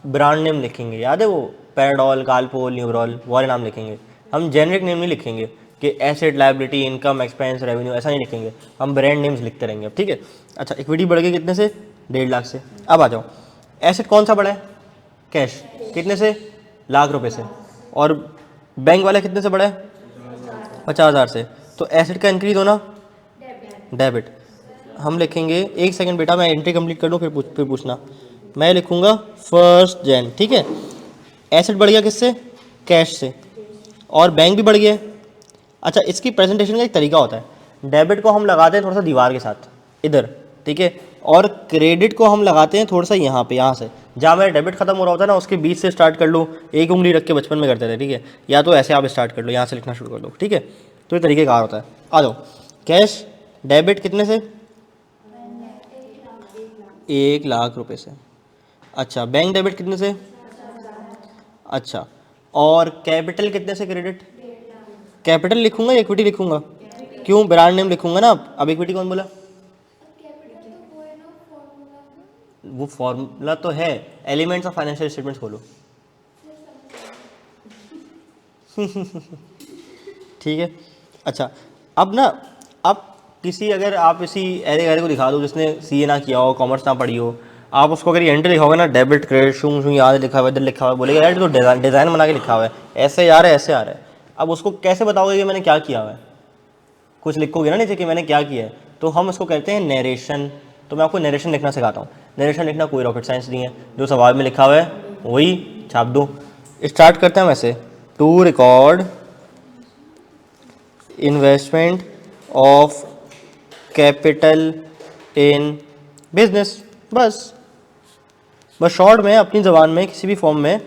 [SPEAKER 1] ब्रांड नेम लिखेंगे, याद है वो पैराडॉल, कालपोल, न्यूब्रॉल, वो वाले नाम लिखेंगे। हम जेनरिक नेम नहीं लिखेंगे कि asset, liability, income, expense, revenue, ऐसा नहीं लिखेंगे, हम ब्रांड नेम्स लिखते रहेंगे, ठीक है। अच्छा, इक्विटी बढ़ गई कितने से? 1.5 लाख से। अब आ जाओ, एसेट कौन सा बढ़ा है? कैश, कितने से? ₹1,00,000 से। और बैंक वाला कितने से बढ़ा है? 50,000 से। तो एसेट का इंक्रीज होना डेबिट। हम लिखेंगे, एक सेकंड बेटा, मैं एंट्री कंप्लीट कर लूँ फिर पूछना। मैं लिखूंगा 1 जन, ठीक है। एसेट बढ़ गया किससे? कैश से। और बैंक भी बढ़ गया। अच्छा, इसकी प्रेजेंटेशन का एक तरीका होता है। डेबिट को हम लगाते हैं थोड़ा सा दीवार के साथ इधर, ठीक है, और क्रेडिट को हम लगाते हैं थोड़ा सा यहाँ पे, यहाँ से जहाँ मेरा डेबिट खत्म हो रहा होता है ना, उसके बीच से स्टार्ट कर लो। एक उंगली रख के बचपन में करते थे, ठीक है। या तो ऐसे आप स्टार्ट कर लो, यहाँ से लिखना शुरू कर लो, ठीक है। तो ये तरीके कार होता है। आ जाओ, कैश डेबिट कितने से? 1 लाख रुपए से। अच्छा, बैंक डेबिट कितने से? अच्छा, और कैपिटल कितने से क्रेडिट? कैपिटल लिखूंगा या इक्विटी लिखूंगा? क्यों, ब्रांड नेम लिखूंगा ना। अब इक्विटी कौन बोला? वो फॉर्मूला तो है, एलिमेंट्स ऑफ फाइनेंशियल स्टेटमेंट्स खोलो। ठीक है। अच्छा, अब ना, अब किसी, अगर आप इसी ऐरे गहरे को दिखा दो जिसने सीए ना किया हो, कॉमर्स ना पढ़ी हो, आप उसको अगर ये एंट्री लिखाओगे ना, डेबिट क्रेडिट शूंग शूंग याद लिखा हुआ है, इधर लिखा हुआ है, बोलेगा यार तो डिज़ाइन बना के लिखा हुआ है, ऐसे आ रहा है, ऐसे आ रहा है। अब उसको कैसे बताओगे कि मैंने क्या किया हुआ है? कुछ लिखोगे ना नीचे कि मैंने क्या किया है, तो हम उसको कहते हैं नरेशन। तो मैं आपको नरेशन लिखना सिखाता हूँ। नरेशन लिखना कोई रॉकेट साइंस नहीं है, जो सवाल में लिखा हुआ है वही छाप दो। स्टार्ट करते हैं वैसे, to record investment of capital in business. बस शॉर्ट में, अपनी ज़बान में, किसी भी फॉर्म में,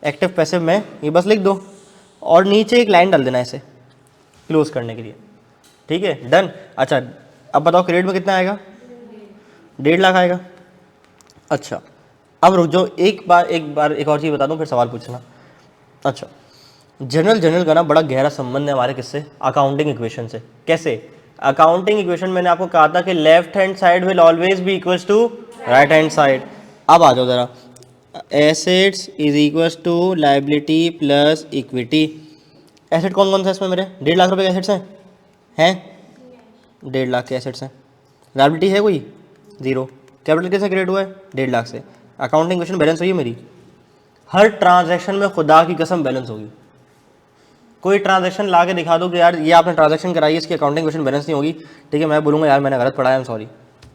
[SPEAKER 1] एक्टिव पैसिव में, ये बस लिख दो और नीचे एक लाइन डाल देना ऐसे क्लोज करने के लिए, ठीक है, डन। अच्छा, अब बताओ क्रेडिट में कितना आएगा? 1.5 लाख आएगा। अच्छा, अब रुक जाओ, एक बार एक और चीज़ बता दूं, फिर सवाल पूछना। अच्छा, जनरल का ना बड़ा गहरा संबंध है हमारे किससे? अकाउंटिंग इक्वेशन से। कैसे? अकाउंटिंग इक्वेशन मैंने आपको कहा था कि left hand side will always be equals to right hand side. अब आ जाओ ज़रा, assets is equals to liability plus equity. Asset कौन कौन सा है इसमें मेरे? 1.5 लाख रुपए के एसेट्स हैं 1.5 लाख के एसेट्स हैं। लायबिलिटी है कोई? 0। कैपिटल कैसे क्रिएट हुआ है? 1.5 लाख से। अकाउंटिंग क्वेश्चन बैलेंस हुई है मेरी। हर ट्रांजैक्शन में खुदा की कसम बैलेंस होगी। कोई ट्रांजैक्शन ला के दिखा दो कि यार ये आपने ट्रांजैक्शन कराई है, इसकी अकाउंटिंग क्वेश्चन बैलेंस नहीं होगी, ठीक है, मैं बोलूँगा यार मैंने गलत पढ़ा है, आई एम सॉरी,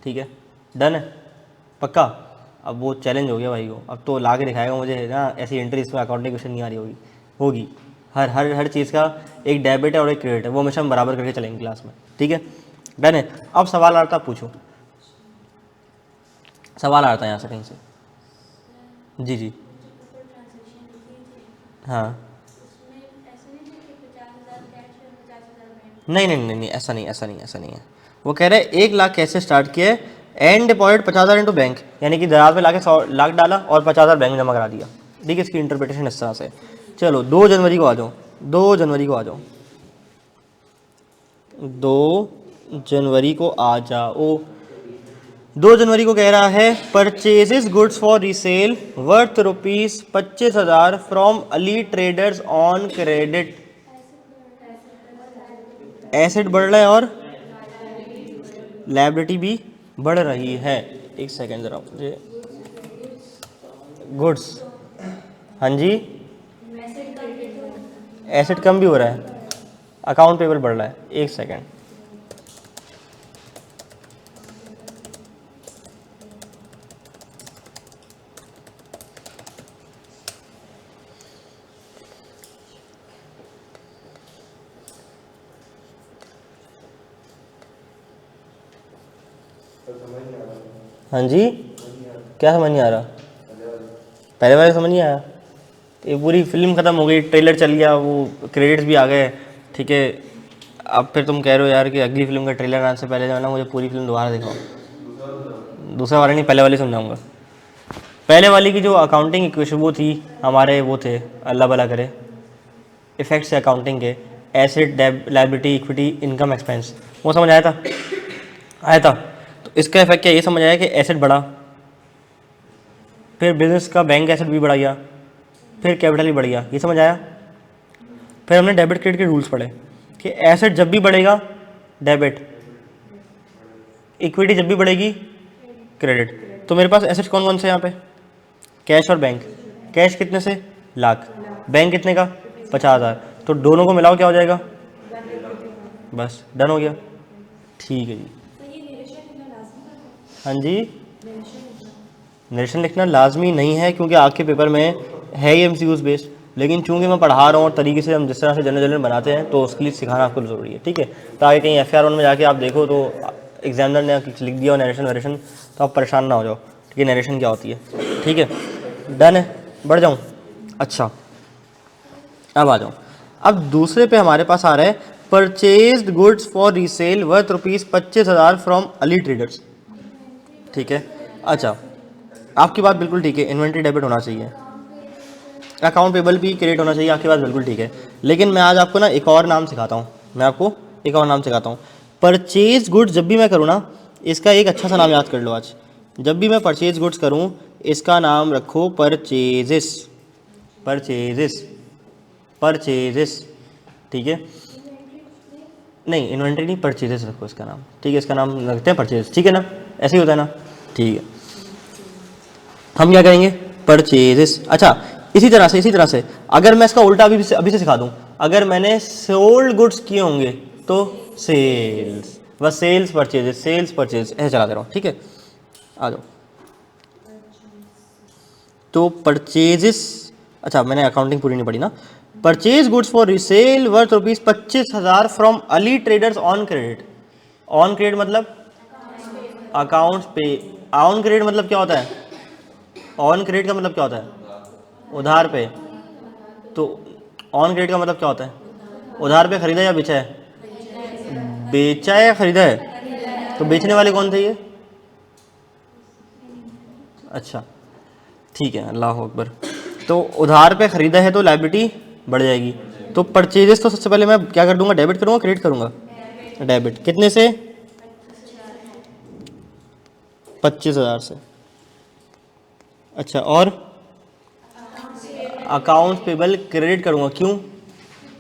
[SPEAKER 1] ठीक है, डन है, पक्का। अब वो चैलेंज हो गया भाई को, अब तो ला के दिखाएगा मुझे ना ऐसी एंट्री इसमें अकाउंटिंग क्वेश्चन नहीं आ रही होगी। हर चीज़ का एक डेबिट है और एक क्रेडिट है, वो हमेशा हम बराबर करके चलेंगे क्लास में, ठीक है, डन है। अब सवाल आता है, पूछो। सवाल आता है यहाँ से कहीं से? जी जी, हाँ, नहीं, ऐसा नहीं है। वो कह रहे हैं 1 लाख कैसे स्टार्ट किए, एंड डिपॉजिट 50,000 इंटू बैंक, यानी कि दराज में लाके 100 लाख डाला और 50,000 बैंक में जमा करा दिया, ठीक है। इसकी इंटरप्रिटेशन इस तरह से। चलो 2 जनवरी को आ जाओ, 2 जनवरी को आ जाओ, 2 जनवरी को आ जाओ। 2 जनवरी को कह रहा है purchases goods for resale worth ₹25,000 from Ali traders on credit. Asset बढ़ रहा है और लायबिलिटी भी बढ़ रही है। एक सेकेंड ज़रा मुझे, गुड्स, हाँ जी, एसेट कम भी हो रहा है, अकाउंट पेबल बढ़ रहा है। एक सेकेंड, हाँ जी, क्या समझ नहीं आ रहा? पहले वाले समझ नहीं आया? ये पूरी फिल्म ख़त्म हो गई, ट्रेलर चल गया, वो क्रेडिट्स भी आ गए, ठीक है। अब फिर तुम कह रहे हो यार कि अगली फिल्म का ट्रेलर आने से पहले जो है ना मुझे पूरी फिल्म दोबारा दिखाओ। दूसरा वाला नहीं, पहले वाली समझाऊंगा। पहले वाली की जो अकाउंटिंग इक्वेशन वो थी हमारे, वो थे अल्लाह भला करे इफेक्ट्स अकाउंटिंग के, asset, liability, equity, income, expense, वो समझ आया था? आया था। तो इसका इफेक्ट क्या, ये समझ आया कि एसेट बढ़ा, फिर बिजनेस का बैंक एसेट भी बढ़ गया, फिर कैपिटल भी बढ़ गया, ये समझ आया। फिर हमने डेबिट क्रेडिट के रूल्स पढ़े कि एसेट जब भी बढ़ेगा डेबिट, इक्विटी जब भी बढ़ेगी क्रेडिट। तो मेरे पास एसेट कौन कौन से यहाँ पे, कैश और बैंक। कैश कितने से, लाख, बैंक कितने का, 50,000। तो दोनों को मिलाओ क्या हो जाएगा, बस डन हो गया। ठीक है जी। हाँ जी, नरेशन लिखना लाजमी नहीं है क्योंकि आपके पेपर में है ही एमसीक्यूज बेस्ड, लेकिन चूंकि मैं पढ़ा रहा हूँ और तरीके से हम जिस तरह से जनरल बनाते हैं तो उसके लिए सिखाना आपको ज़रूरी है, ठीक है। ताकि कहीं FR1 में जाके आप देखो तो एग्जामिनर ने लिख दिया और नरेशन वरेशन, तो आप परेशान ना हो जाओ, ठीक है। नरेशन क्या होती है, ठीक है। डन है, बढ़ जाऊँ? अच्छा, अब आ जाऊँ। अब दूसरे पे हमारे पास आ रहा है purchased goods for resale worth ₹25,000 from Ali traders, ठीक है। अच्छा, आपकी बात बिल्कुल ठीक है, इन्वेंट्री डेबिट होना चाहिए, अकाउंट पेबल भी क्रेडिट होना चाहिए, आपकी बात बिल्कुल ठीक है। लेकिन मैं आज आपको ना एक और नाम सिखाता हूँ, मैं आपको एक और नाम सिखाता हूँ। परचेज गुड्स जब भी मैं करूँ ना, इसका एक अच्छा सा नाम याद कर लो आज। जब भी मैं परचेज गुड्स करूँ इसका नाम रखो परचेजेस, परचेजेस, परचेजेस, ठीक है। नहीं, इन्वेंट्री नहीं, परचेजेस रखो इसका नाम, ठीक है। इसका नाम रखते हैं परचेज, ठीक है ना, ऐसे ही होता है ना, ठीक है। हम क्या करेंगे, परचेजेस। अच्छा, इसी तरह से अगर मैं इसका उल्टा अभी से सिखा दूं, अगर मैंने सोल्ड गुड्स किए होंगे तो सेल्स, बस सेल्स परचेजेस, सेल्स परचेज, ऐसे चलाते रहो, ठीक है। आ जाओ। तो परचेजेस, अच्छा मैंने अकाउंटिंग पूरी नहीं पढ़ी ना। Purchase goods for resale worth ₹25,000 from Ali traders on credit. On credit मतलब अकाउंट्स पे, ऑन क्रेडिट मतलब क्या होता है, ऑन क्रेडिट का मतलब क्या होता है, उधार पे। तो ऑन क्रेडिट का मतलब क्या होता है, उधार पे खरीदा या बेचा है, बेचा है या खरीदा है। तो बेचने वाले कौन थे ये, अच्छा ठीक है, अल्लाह अकबर। तो उधार पे खरीदा है तो लायबिलिटी बढ़ जाएगी। तो परचेजेस तो सबसे पहले मैं क्या कर दूंगा, डेबिट करूंगा, क्रेडिट करूंगा, डेबिट। कितने से, 25,000 से। अच्छा, और अकाउंट्स पेबल क्रेडिट करूंगा, क्यों,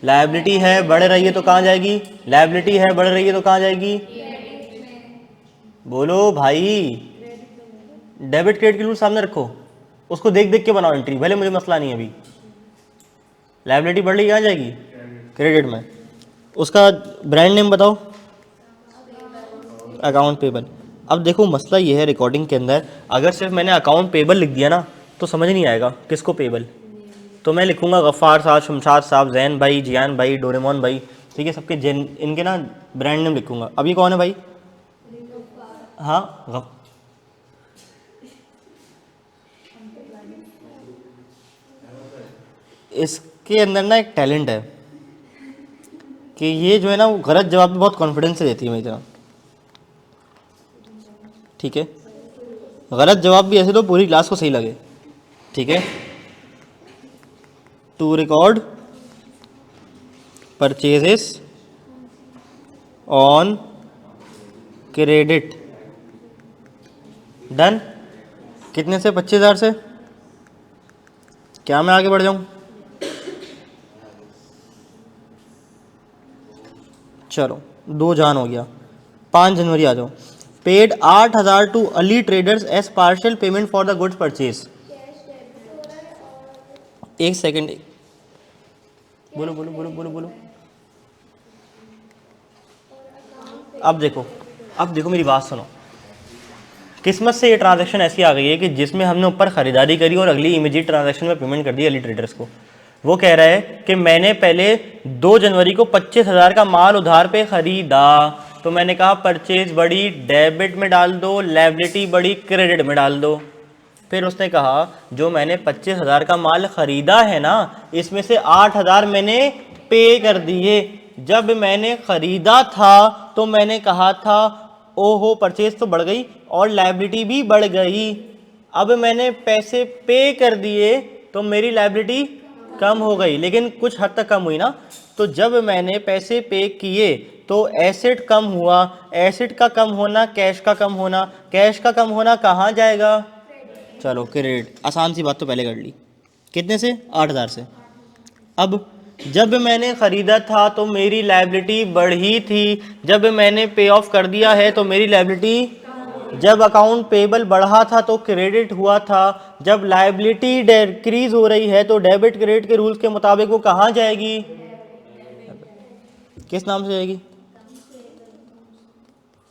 [SPEAKER 1] लायबिलिटी है बढ़ रही है तो कहाँ जाएगी, लायबिलिटी है बढ़ रही है तो कहाँ जाएगी, बोलो भाई, डेबिट क्रेडिट के रूल सामने रखो, उसको देख देख के बनाओ एंट्री, भले मुझे मसला नहीं है अभी। लायबिलिटी बढ़ रही कहाँ जाएगी, क्रेडिट में। उसका ब्रांड नेम बताओ, अकाउंट पेबल। अब देखो मसला ये है रिकॉर्डिंग के अंदर, अगर सिर्फ मैंने अकाउंट पेबल लिख दिया ना तो समझ नहीं आएगा किसको पेबल। तो मैं लिखूंगा गफ़ार साहब, शमशाद साहब, जैन भाई, जियान भाई, डोरेमोन भाई, ठीक है, सबके जैन, इनके ना ब्रांड नेम लिखूंगा। अब ये कौन है भाई, हाँ इसके अंदर ना एक टैलेंट है कि ये जो है ना वो गलत जवाब भी बहुत कॉन्फिडेंस से देती है मेरी तरह, ठीक है। गलत जवाब भी ऐसे तो पूरी क्लास को सही लगे, ठीक है। To record purchases on credit, done. कितने से, 25,000 से। क्या मैं आगे बढ़ जाऊं, चलो 2 जान हो गया। 5 जनवरी आ जाओ। Paid 8,000 to Ali traders as partial payment for the goods purchase. एक सेकेंड, बोलो बोलो बोलो बोलो बोलो। अब देखो मेरी बात सुनो। किस्मत से ये ट्रांजैक्शन ऐसी आ गई है कि जिसमें हमने ऊपर ख़रीदारी करी और अगली इमीडिएट ट्रांजैक्शन में पेमेंट कर दी अली ट्रेडर्स को। वो कह रहा है कि मैंने पहले 2 जनवरी को 25,000 का माल उधार पे ख़रीदा, तो तो मैंने कहा परचेज बड़ी डेबिट में डाल दो, लायबिलिटी बड़ी क्रेडिट में डाल दो। फिर उसने कहा जो मैंने 25,000 का माल ख़रीदा है ना, इसमें से 8,000 मैंने पे कर दिए। जब मैंने ख़रीदा था तो मैंने कहा था ओहो परचेज तो बढ़ गई और लायबिलिटी भी बढ़ गई। अब मैंने पैसे पे कर दिए तो मेरी लायबिलिटी कम हो गई, लेकिन कुछ हद तक कम हुई ना। तो जब मैंने पैसे पे किए तो एसेट कम हुआ। एसेट का कम होना कैश का कम होना, कैश का कम होना कहाँ जाएगा? चलो क्रेडिट। आसान सी बात तो पहले कर ली। कितने से? 8,000 से। अब जब मैंने ख़रीदा था तो मेरी लायबिलिटी बढ़ी थी, जब मैंने पे ऑफ कर दिया है तो मेरी लायबिलिटी, जब अकाउंट पेबल बढ़ा था तो क्रेडिट हुआ था, जब लायबिलिटी डिक्रीज हो रही है तो डेबिट क्रेडिट के रूल्स के मुताबिक वो कहाँ जाएगी? किस नाम से जाएगी?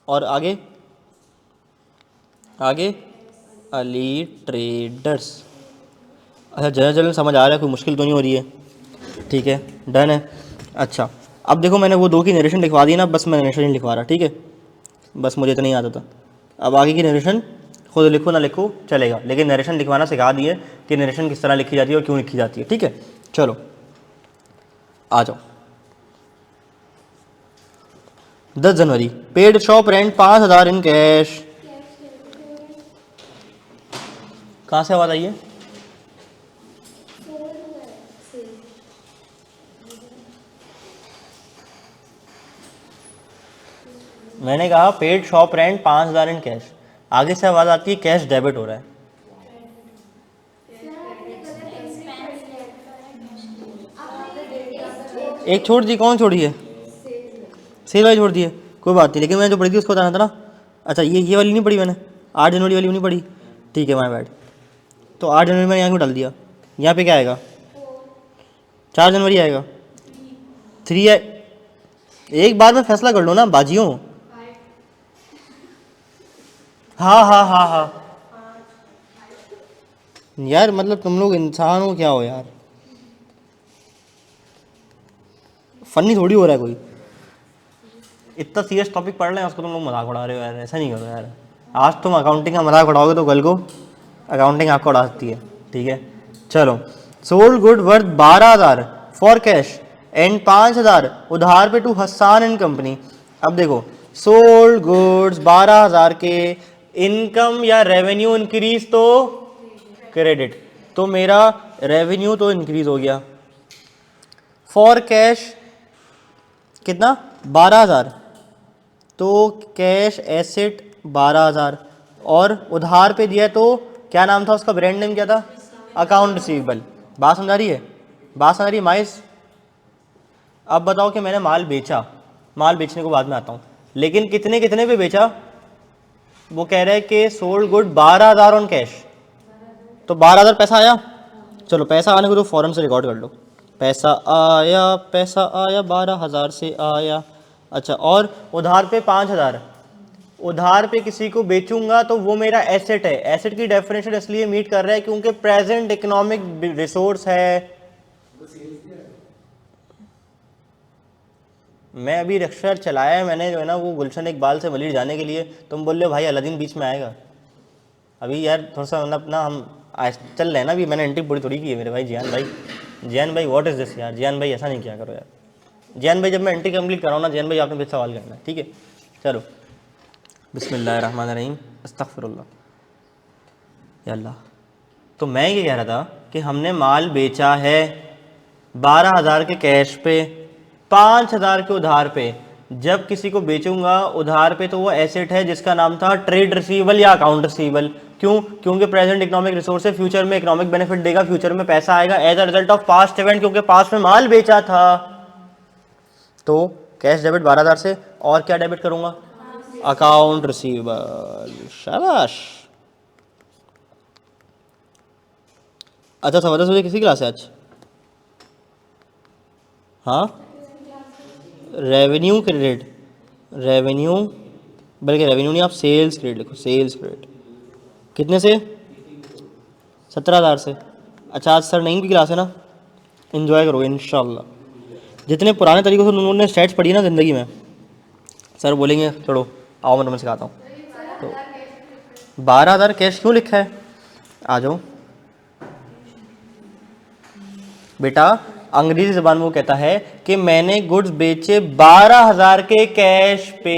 [SPEAKER 1] और आगे आगे अली ट्रेडर्स। अच्छा जनरल समझ आ रहा है, कोई मुश्किल तो नहीं हो रही है? ठीक है, डन है। अच्छा अब देखो मैंने वो 2 की नरेशन लिखवा दी ना, बस मैं नरेशन नहीं लिखवा रहा, ठीक है? बस मुझे इतना ही आता था। अब आगे की नरेशन खुद लिखो ना लिखो चलेगा, लेकिन नरेशन लिखवाना सिखा दिए कि नरेशन किस तरह लिखी जाती है और क्यों लिखी जाती है, ठीक है? चलो आ जाओ। 10 January paid shop rent 5,000 in cash. कहाँ से आवाज़ आई है? मैंने कहा paid shop rent 5,000 in cash, आगे से आवाज़ आती है कैश डेबिट हो रहा है। एक छोड़ दी, कौन छोड़ी है? सेल वाली छोड़ दी है, कोई बात नहीं, लेकिन मैंने जो पढ़ी थी उसको बताना था ना। अच्छा ये वाली नहीं पढ़ी मैंने, 8 जनवरी वाली नहीं पढ़ी, ठीक है माय बैड। तो 8 जनवरी मैंने यहाँ क्यों डाल दिया? यहाँ पे क्या आएगा? 4 जनवरी आएगा। 3 है। एक बार में फैसला कर लो ना बाजियों। हाँ हाँ हाँ हाँ यार, मतलब तुम लोग इंसान हो क्या हो यार? फनी थोड़ी हो रहा है कोई। इतना सीरियस टॉपिक पढ़ रहे हैं उसको तुम लोग मजाक उड़ा रहे हो यार, ऐसा नहीं करो यार। आज तुम अकाउंटिंग का मजाक उड़ाओगे तो कल को अकाउंटिंग आपको उड़ा सकती है, ठीक है? चलो sold good worth 12,000 for cash and 5,000 उधार पे टू हसान एंड कंपनी। अब देखो सोल्ड गुड्स 12,000 के, इनकम या रेवेन्यू इंक्रीज तो क्रेडिट, तो मेरा रेवेन्यू तो इंक्रीज हो गया। फॉर कैश कितना? 12,000, तो कैश एसेट 12,000, और उधार पे दिया तो क्या नाम था उसका? ब्रांड नेम क्या था? Account receivable. बात समझा रही है? बात समझ रही है माइस? अब बताओ कि मैंने माल बेचा, माल बेचने को बाद में आता हूँ, लेकिन कितने कितने पे बेचा? वो कह रहे हैं कि सोल्ड गुड 12,000 ऑन कैश, तो 12,000 पैसा आया। चलो पैसा आने को तो फ़ौरन से रिकॉर्ड कर लो, पैसा आया 12,000 से आया। अच्छा और उधार पे 5,000, उधार पे किसी को बेचूंगा तो वो मेरा एसेट है। एसेट की डेफिनेशन इसलिए मीट कर रहा है क्योंकि प्रेजेंट इकोनॉमिक रिसोर्स है। मैं अभी रिक्शा चलाया है मैंने जो है ना, वो गुलशन इकबाल से वलीर जाने के लिए, तुम बोल रहे हो भाई अलादीन बीच में आएगा। अभी यार थोड़ा सा मतलब अपना हम चल रहे हैं ना, अभी मैंने एंट्री पूरी थोड़ी की है मेरे भाई जियान भाई। जियान भाई व्हाट इज़ दिस यार? जियान भाई ऐसा नहीं किया करो यार। जियान भाई जब मैं एंट्री कंप्लीट कराऊँ ना, जियान भाई आपने फिर सवाल करना है, ठीक है? चलो बिस्मिल्लाहिर्रहमानिर्रहीम, अस्तगफिरुल्लाह या अल्लाह। तो मैं ये कह रहा था कि हमने माल बेचा है 12,000 के कैश पे, 5,000 के उधार पे। जब किसी को बेचूंगा उधार पे तो वो एसेट है जिसका नाम था ट्रेड रिसीवेबल या अकाउंट रिसीवेबल। क्यों? क्योंकि प्रेजेंट इकोनॉमिक रिसोर्स है, फ्यूचर में इकोनॉमिक बेनिफिट देगा, फ्यूचर में पैसा आएगा as a result of past event, क्योंकि पास्ट में माल बेचा था। तो कैश डेबिट 12,000 से, और क्या डेबिट करूंगा? Account receivable. शाबाश। अच्छा सवा 10 बजे किसी क्लास है आज? हाँ रेवेन्यू क्रेडिट, रेवेन्यू, बल्कि रेवेन्यू नहीं, आप सेल्स क्रेडिट लिखो, सेल्स क्रेडिट। कितने से? 17,000 से। अच्छा आज सर नहीं की क्लास है ना, इन्जॉय करोगे इंशाल्लाह। जितने पुराने तरीक़ों से उन्होंने स्टैट्स पढ़ी ना ज़िंदगी में, सर बोलेंगे छोड़ो, आओ मैं तुम्हें सिखाता हूँ। तो 12,000 कैश क्यों लिखा है, आ जाओ बेटा। अंग्रेजी ज़बान में वो कहता है कि मैंने गुड्स बेचे 12,000 के कैश पे,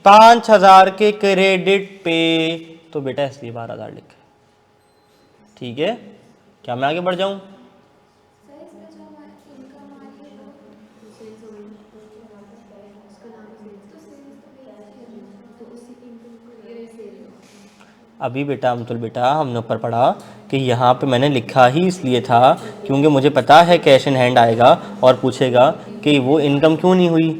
[SPEAKER 1] 5,000 के क्रेडिट पे, तो बेटा इसलिए 12,000 लिखा है। ठीक है, क्या मैं आगे बढ़ जाऊं? अभी बेटा अमतुल बेटा हमने ऊपर पढ़ा कि यहाँ पे मैंने लिखा ही इसलिए था क्योंकि मुझे पता है कैश इन हैंड आएगा और पूछेगा कि वो इनकम क्यों नहीं हुई।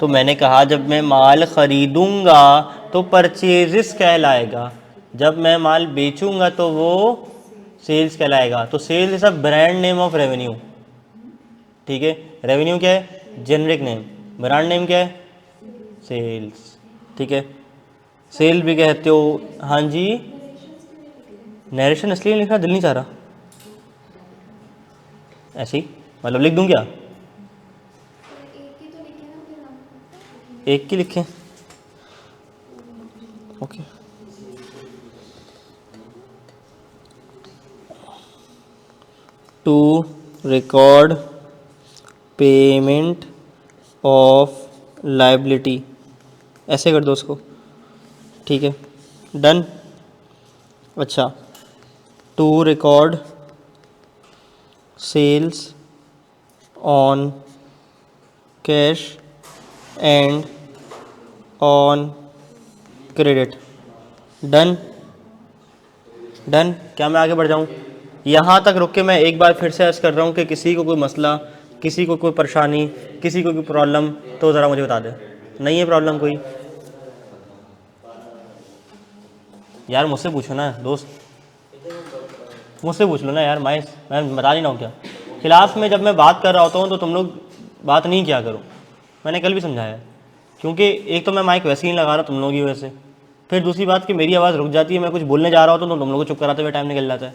[SPEAKER 1] तो मैंने कहा जब मैं माल ख़रीदूँगा तो परचेजिस कहलाएगा, जब मैं माल बेचूँगा तो वो सेल्स कहलाएगा। तो sales is a brand name of revenue. ठीक है, रेवेन्यू क्या है, जेनरिक नेम, ब्रांड नेम क्या है, सेल्स। ठीक है, सेल भी कहते हो। हाँ जी, नरेशन इसलिए लिखा, दिल नहीं चाह रहा, ऐसे ही मतलब लिख दूं क्या, एक की लिखें, okay. To record payment of liability, ऐसे कर दो उसको। ठीक है, डन। अच्छा, to record sales on cash and on credit, done. Done, क्या मैं आगे बढ़ जाऊँ? यहाँ तक रुक के मैं एक बार फिर से अर्ज कर रहा हूँ कि किसी को कोई मसला, किसी को कोई परेशानी, किसी को कोई प्रॉब्लम, तो ज़रा मुझे बता दे। नहीं है प्रॉब्लम कोई? यार मुझसे पूछो ना दोस्त, मुझसे पूछ लो ना यार। मैं बता नहीं रहा हूँ क्या। क्लास में जब मैं बात कर रहा होता हूँ तो तुम लोग बात नहीं किया करो, मैंने कल भी समझाया है। क्योंकि एक तो मैं माइक वैसे ही नहीं लगा रहा तुम लोग की वजह से, फिर दूसरी बात कि मेरी आवाज़ रुक जाती है, मैं कुछ बोलने जा रहा होता हूँ तो तुम लोगों को चुप कराते हुए टाइम निकल जाता है।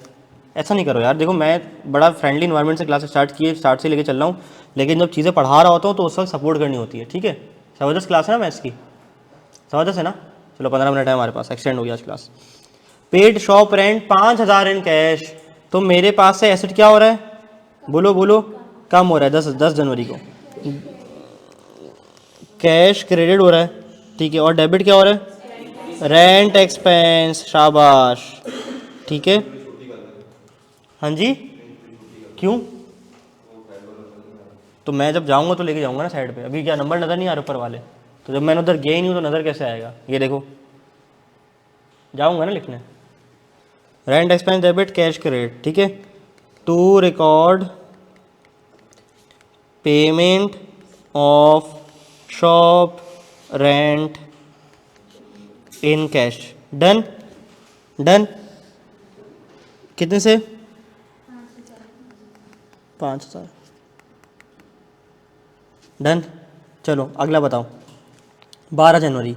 [SPEAKER 1] ऐसा नहीं करो यार। देखो मैं बड़ा फ्रेंडली इन्वायरमेंट से क्लास स्टार्ट से लेके चल रहा हूँ, लेकिन जब चीज़ें पढ़ा रहा होता हूँ तो उस वक्त सपोर्ट करनी होती है। ठीक है, ज़बरदस्त क्लास है ना मैथ्स की, ज़बरदस्त है ना। चलो 15 मिनट है हमारे पास, एक्सटेंड हो गया आज class. Paid shop rent 5,000 in cash, तो मेरे पास से एसेट क्या हो रहा है, बोलो बोलो, कम हो रहा है। 10 जनवरी को कैश क्रेडिट हो रहा है, ठीक है, और डेबिट क्या हो रहा है, रेंट एक्सपेंस, शाबाश। ठीक है, हाँ जी, क्यों? तो मैं जब जाऊंगा तो लेके जाऊंगा ना साइड पे। अभी क्या नंबर नज़र नहीं आ रहे ऊपर वाले, तो जब मैंने उधर गया ही नहीं हूँ तो नज़र कैसे आएगा? ये देखो, जाऊंगा ना लिखने, rent expense debit cash credit. ठीक है, to record payment of shop rent in cash, done. Done, कितने से? 5,000, डन। चलो अगला बताओ। 12 January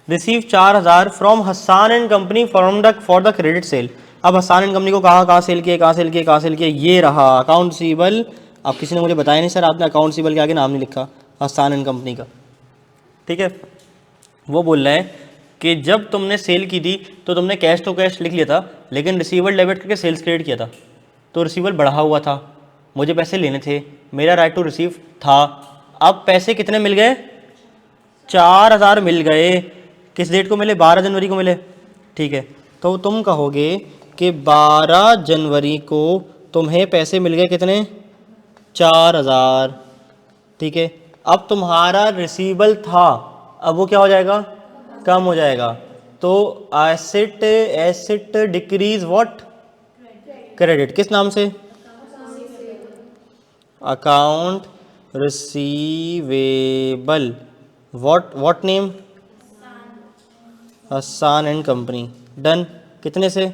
[SPEAKER 1] receive 4,000 from Hasan and company for the credit sale. अब हसान एंड कंपनी को कहाँ सेल किया, कहाँ सेल किया, कहाँ सेल किया, ये रहा अकाउंट रिसीवेबल। अब किसी ने मुझे बताया नहीं सर आपने अकाउंट रिसीवेबल के आगे नाम नहीं लिखा हसान एंड कंपनी का। ठीक है, वो बोल रहा है कि जब तुमने सेल की थी तो तुमने कैश तो कैश लिख लिया था, लेकिन रिसीवेबल डेबिट करके सेल्स क्रेडिट किया था, तो रिसीवेबल बढ़ा हुआ था, मुझे पैसे लेने थे, मेरा राइट टू रिसीव था। अब पैसे कितने मिल गए, 4,000 मिल गए। किस डेट को मिले, 12 जनवरी को मिले। ठीक है, तो तुम कहोगे कि 12 जनवरी को तुम्हें पैसे मिल गए कितने, 4,000। ठीक है, अब तुम्हारा रिसीवेबल था, अब वो क्या हो जाएगा, कम हो जाएगा। तो एसेट डिक्रीज व्हाट, क्रेडिट। किस नाम से, account receivable, what name, Hasan and company, done. कितने से,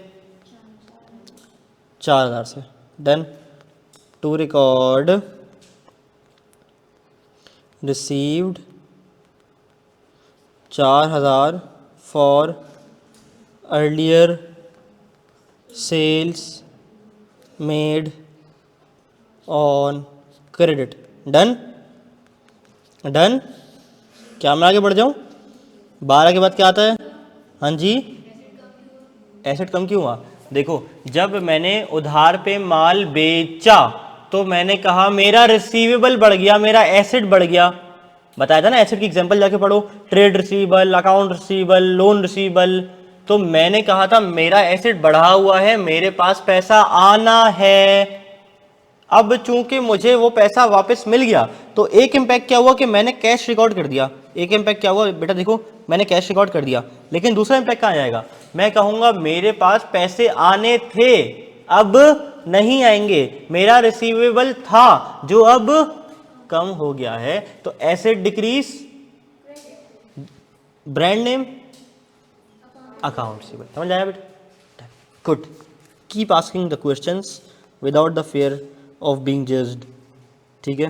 [SPEAKER 1] 4,000 से, done. To record received 4,000 for earlier sales made on credit, done. Done, क्या मैं आगे बढ़ जाऊं? 12 के बाद क्या आता है? हाँ जी, एसेट कम क्यों हुआ? देखो, जब मैंने उधार पे माल बेचा तो मैंने कहा मेरा रिसीवेबल बढ़ गया, मेरा एसेट बढ़ गया। बताया था ना, एसेट की एग्जांपल जाके पढ़ो, trade receivable, account receivable, loan receivable. तो मैंने कहा था मेरा एसेट बढ़ा हुआ है, मेरे पास पैसा आना है। अब चूंकि मुझे वो पैसा वापस मिल गया तो एक इम्पैक्ट क्या हुआ कि मैंने कैश रिकॉर्ड कर दिया। एक इम्पैक्ट क्या हुआ बेटा, देखो मैंने कैश रिकॉर्ड कर दिया, लेकिन दूसरा इम्पैक्ट कहाँ जाएगा? मैं कहूंगा मेरे पास पैसे आने थे, अब नहीं आएंगे। मेरा रिसीवेबल था जो अब कम हो गया है, तो asset decrease, brand name, account receivable. समझ आया बेटा? Good. Keep asking the questions without the fear of being judged. ठीक है,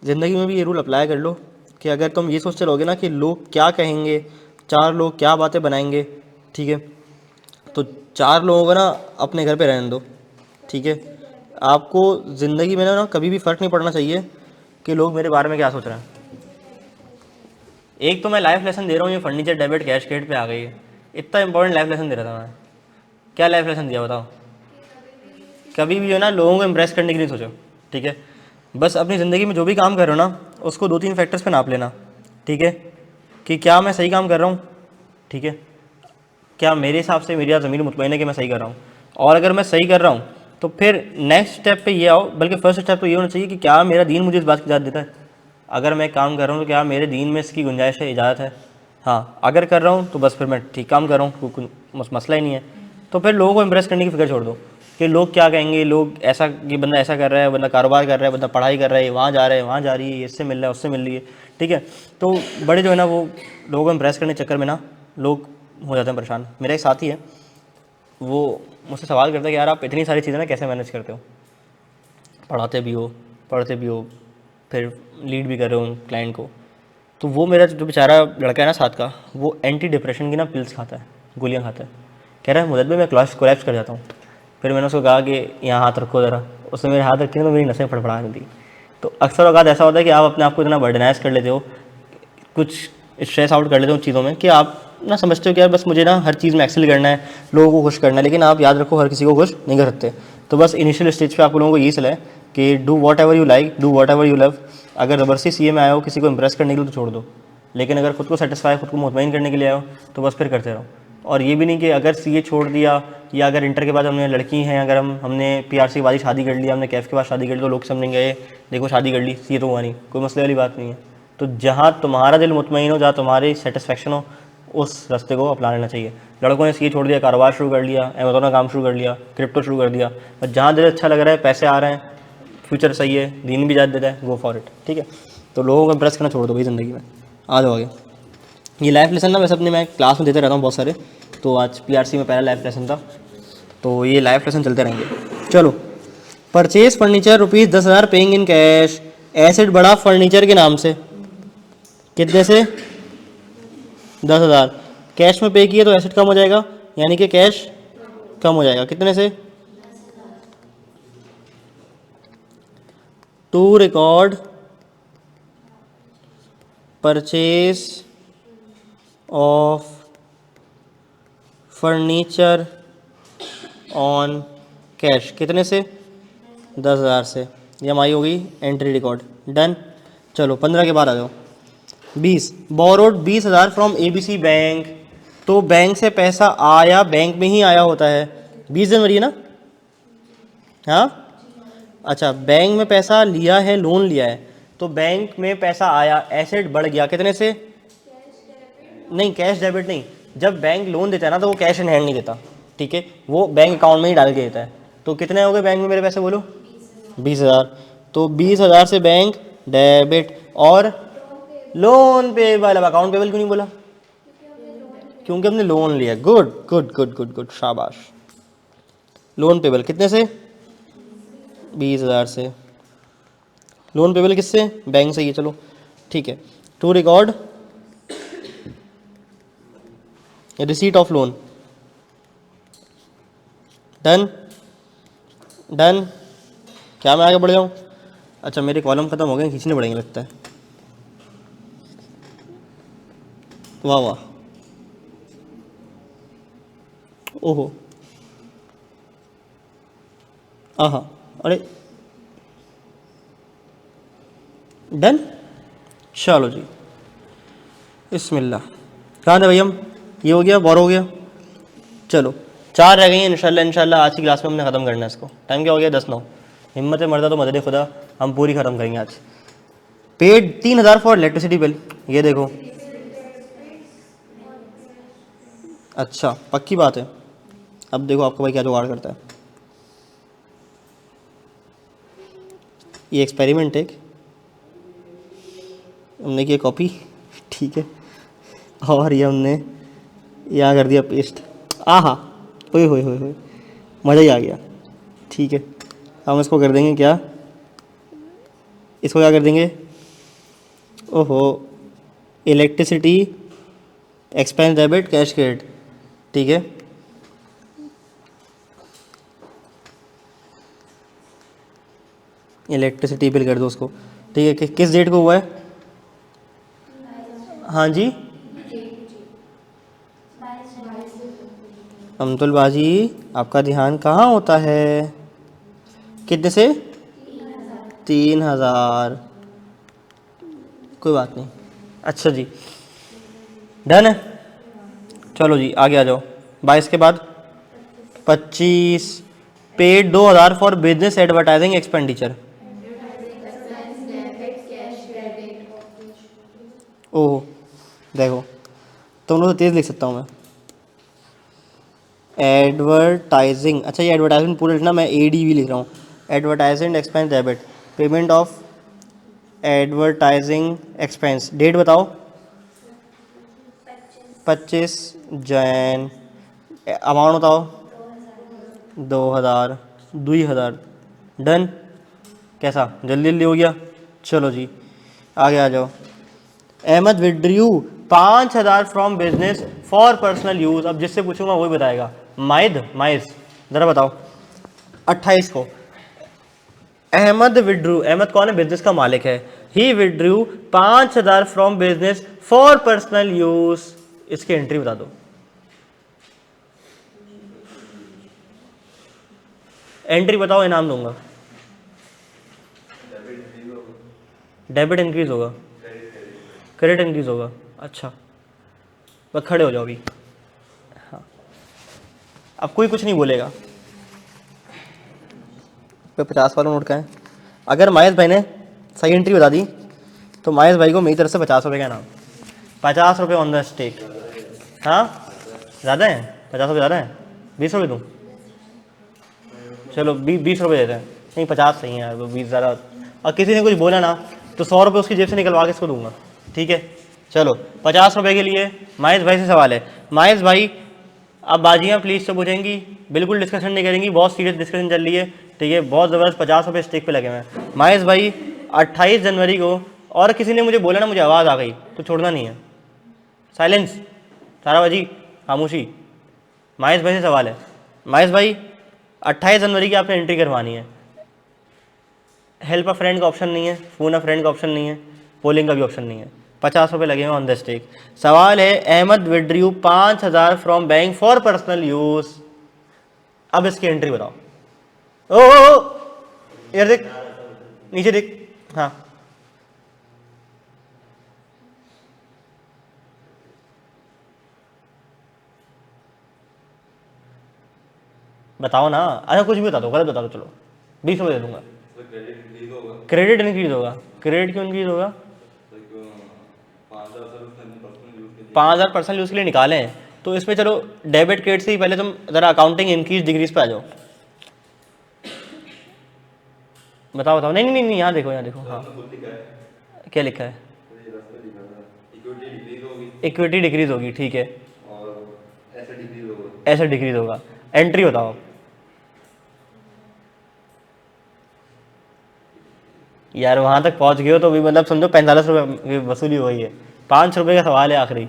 [SPEAKER 1] ज़िंदगी में भी ये रूल अप्लाई कर लो कि अगर तुम ये सोचते रहोगे ना कि लोग क्या कहेंगे, चार लोग क्या बातें बनाएंगे, ठीक है, तो चार लोगों को ना अपने घर पे रहने दो। ठीक है, आपको ज़िंदगी में ना कभी भी फ़र्क नहीं पड़ना चाहिए कि लोग मेरे बारे में क्या सोच रहे हैं। एक तो मैं लाइफ लेसन दे रहा हूँ, ये फर्नीचर डेबिट कैश क्रेडिट पे आ गई है। इतना इंपॉर्टेंट लाइफ लेसन दे रहा था मैं, क्या लाइफ लेसन दिया बताओ? कभी भी जो है ना लोगों को इम्प्रेस करने के लिए सोचो। ठीक है, बस अपनी ज़िंदगी में जो भी काम कर रहे हो ना उसको 2-3 फैक्टर्स पे नाप लेना। ठीक है, कि क्या मैं सही काम कर रहा हूँ, ठीक है, क्या मेरे हिसाब से मेरी ज़मीर मुतमईन है कि मैं सही कर रहा हूँ, और अगर मैं सही कर रहा हूँ तो फिर नेक्स्ट स्टेप पे ये आओ, बल्कि फर्स्ट स्टेप तो ये होना चाहिए कि क्या मेरा दीन मुझे इस बात की इजाज़त देता है। अगर मैं काम कर रहा हूँ तो क्या मेरे दीन में इसकी गुंजाइश है, इजाज़त है? हाँ, अगर कर रहा हूँ तो बस फिर मैं ठीक काम कर रहा हूँ, कोई मसला ही नहीं है। तो फिर लोगों को इम्प्रेस करने की फिक्र छोड़ दो कि लोग क्या कहेंगे, लोग ऐसा, ये बंदा ऐसा कर रहा है, बंदा कारोबार कर रहा है, बंदा पढ़ाई कर रहा है, वहाँ जा रहा है, वहाँ जा रही है, इससे मिल रहा है, उससे मिल रही है। ठीक है, तो बड़े जो है ना वो लोगों को इम्प्रेस करने के चक्कर में ना लोग हो जाते हैं परेशान। मेरा एक साथी है, वो मुझसे सवाल करता है कि यार आप इतनी सारी चीज़ें ना कैसे मैनेज करते हो, पढ़ाते भी हो, पढ़ते भी हो, फिर लीड भी कर रहे हो क्लाइंट को। तो वो मेरा जो बेचारा लड़का है ना साथ का, वो एंटी डिप्रेशन की ना पिल्स खाता है, गोलियां खाता है। कह रहा है मुदत भाई मैं कोलैप्स कर जाता हूँ। फिर मैंने उसको कहा कि यहाँ हाथ रखो ज़रा, उसने मेरे हाथ रखी तो मेरी नसें फड़फड़ा दी। तो अक्सर औकात ऐसा होता है कि आप अपने आप को इतना बर्डनाइज कर लेते हो, कुछ स्ट्रेस आउट कर लेते हो उन चीज़ों में कि आप ना समझते हो कि यार बस मुझे ना हर चीज़ में एक्सेल करना है, लोगों को खुश करना है। लेकिन आप याद रखो हर किसी को खुश नहीं कर सकते। तो बस इनिशियल स्टेज पे आप लोगों को यही सलाह है कि do what ever you like, do what ever you love. अगर ज़बरदस्ती सीए में आए हो किसी को इम्प्रेस करने के लिए तो छोड़ दो, लेकिन अगर खुद को सेटिस्फाई, खुद को मुतमईन करने के लिए आए हो तो बस फिर करते रहो। और ये भी नहीं कि अगर सीए छोड़ दिया या अगर इंटर के बाद हमने लड़की हैं, अगर हमने पीआरसी के बाद ही शादी कर लिया, हमने कैफ के बाद शादी कर ली तो लोग समझेंगे देखो शादी कर ली, सीए तो हुआ नहीं। कोई मसले वाली बात नहीं है। तो जहाँ तुम्हारा दिल मुतमईन हो, जहाँ तुम्हारी सेटिस्फेक्शन हो, उस रास्ते को अपना लेना चाहिए। लड़कों ने सीए छोड़ दिया, कारोबार शुरू कर लिया, अमेज़ॉन का काम शुरू कर लिया, क्रिप्टो शुरू कर दिया, और जहाँ दिल अच्छा लग रहा है, पैसे आ रहे हैं, फ्यूचर सही है, दीन भी इजाज़त देता है, गो फॉर इट। ठीक है, तो लोगों को इम्प्रेस करना छोड़ दो भाई ज़िंदगी में। आ जाओ आगे। ये लाइफ लेसन ना वैसे अपने मैं क्लास में देते रहता हूँ बहुत सारे, तो आज पीआरसी में पहला लाइफ लेसन था, तो ये लाइफ लेसन चलते रहेंगे। चलो, purchase furniture ₹10,000 paying in cash, asset बढ़ा फर्नीचर के नाम से, कितने से? 10,000। कैश में पे किए तो एसेट कम हो जाएगा, यानी कि कैश कम हो जाएगा, कितने से? To record purchase of furniture on cash, कितने से? 10,000 से। ये हमारी हो गई एंट्री रिकॉर्ड, डन। चलो 15 के बाद आ जाओ। 20, बोरोड 20,000 फ्रॉम एबीसी बैंक। तो बैंक से पैसा आया, बैंक में ही आया होता है। 20 जनवरी है ना? हाँ, अच्छा, बैंक में पैसा लिया है, लोन लिया है, तो बैंक में पैसा आया, एसेट बढ़ गया, कितने से? नहीं, कैश डेबिट नहीं। जब बैंक लोन देता है ना तो वो कैश इन हैंड नहीं देता, ठीक है, वो बैंक अकाउंट में ही डाल के देता है। तो कितने हो गए बैंक में मेरे पैसे, बोलो? 20,000। तो 20,000 से बैंक डेबिट, और लोन पेबल। अब अकाउंट पेबल क्यों नहीं बोला? क्योंकि हमने लोन लिया। Good good good good good, शाबाश। लोन पेबल कितने से? 20,000 से। लोन पेबल किससे? बैंक से ही। चलो ठीक है, to record receipt of loan, done done. क्या मैं आगे बढ़ जाऊँ? अच्छा, मेरे कॉलम खत्म हो गए, खींचने पड़ेंगे लगता है। वाह वाह, ओहो, आहा, अरे डन। चलो जी, बिस्मिल्लाह। कहाँ थे भाई हम? ये हो गया, बोर हो गया। चलो 4 रह गई हैं, इंशाल्लाह इंशाल्लाह आज की क्लास में हमने ख़त्म करना है इसको। टाइम क्या हो गया? 10:09। हिम्मत है मर्दा तो मदद खुदा, हम पूरी ख़त्म करेंगे आज। पेड 3000 फॉर इलेक्ट्रिसिटी बिल, ये देखो। अच्छा पक्की बात है। अब देखो आपका भाई क्या जुगाड़ करता है। ये एक्सपेरिमेंट एक हमने किया कॉपी, ठीक है, और ये हमने यहाँ कर दिया पेस्ट। आहा, ओए होए होए होए, मज़ा ही आ गया। ठीक है, हम इसको कर देंगे क्या, इसको क्या कर देंगे, ओहो, electricity expense debit cash credit, ठीक है। इलेक्ट्रिसिटी बिल कर दो उसको, ठीक है। किस डेट को हुआ है? हाँ जी, अमतुल बाजी आपका ध्यान कहाँ होता है? कितने से? 3000, कोई बात नहीं। अच्छा जी, डन है। चलो जी आगे आ जाओ। 22 के बाद 25, paid 2000 for business advertising expenditure. ओह देखो, तुम लोग तो तेज़ लिख सकता हूँ मैं। एडवर्टाइजिंग, अच्छा ये एडवर्टाइजमेंट पूरा लिखना, मैं ADV लिख रहा हूँ। Advertising expense debit, payment of advertising expense, date बताओ। 25 जैन, अमाउंट बताओ। 2000, 2000, डन। कैसा, जल्दी जल्दी हो गया? चलो जी आगे आ जाओ। Ahmad withdrew 5000 from business for personal use. अब जिससे पूछूंगा वही बताएगा। माइज ज़रा बताओ। 28 को अहमद विड्रू, अहमद कौन है? बिजनेस का मालिक है। ही withdrew 5000 from business for personal use, इसकी एंट्री बता दो। एंट्री बताओ, इनाम दूंगा। डेबिट इंक्रीज होगा, क्रेडिट इंक्रीज होगा। अच्छा बस खड़े हो जाओ अभी। हाँ, अब कोई कुछ नहीं बोलेगा। पे 50 वाला नोट का है। अगर मायस भाई ने सही एंट्री बता दी तो मायस भाई को मेरी तरफ से 50 रुपये का इनाम। 50 रुपये ऑन द स्टेक। हाँ ज़्यादा है, 50 रुपये ज़्यादा है। 20 रुपये दूँ? चलो 20 रुपये देते हैं। नहीं 50 सही है यार, 20 ज़्यादा। और किसी ने कुछ बोला ना तो 100 रुपये उसकी जेब से निकलवा के इसको दूंगा, ठीक है। चलो 50 रुपये के लिए मायस भाई से सवाल है। मायस भाई अब बाजियाँ प्लीज़ से पूछेंगी, बिल्कुल डिस्कशन नहीं करेंगी, बहुत सीरियस डिस्कशन चल रही है, ठीक है। बहुत ज़बरदस्त 50 रुपये स्टेक पे लगे हुए हैं। मायस भाई 28 जनवरी को, और किसी ने मुझे बोला ना मुझे आवाज़ आ गई तो छोड़ना नहीं है। साइलेंस, सारा बाजी खामोशी। मायस भाई से सवाल है। मायस भाई 28 जनवरी की आपने एंट्री करवानी है। हेल्प अ फ्रेंड का ऑप्शन नहीं है, फ़ोन अ फ्रेंड का ऑप्शन नहीं है, पोलिंग का भी ऑप्शन नहीं है। 50 रुपये लगे हैं ऑन द स्टेक। सवाल है, Ahmad withdrew 5000 from bank for personal use. अब इसकी एंट्री बताओ। ओ यार देख, नीचे देख। हाँ बताओ ना। अच्छा कुछ भी बता दो, गलत बता दो, चलो 20 रुपये दे दूंगा। क्रेडिट इंक्रीज होगा। क्रेडिट क्यों इंक्रीज होगा? 5000 पर्सनल यूज़ के लिए निकाले हैं, तो इसमें चलो डेबिट क्रेडिट से ही पहले तुम ज़रा अकाउंटिंग इंक्रीज डिग्रीज पे आ जाओ। बताओ बताओ। नहीं नहीं नहीं, यहाँ देखो, यहाँ देखो। हाँ क्या लिखा है? इक्विटी डिक्रीज होगी, ठीक है। ऐसे डिक्रीज होगा। एंट्री बताओ। यार वहाँ तक पहुँच गए हो तो भी मतलब समझो 45 रुपये वसूली हुई है। 5 रुपये का सवाल है आखिरी।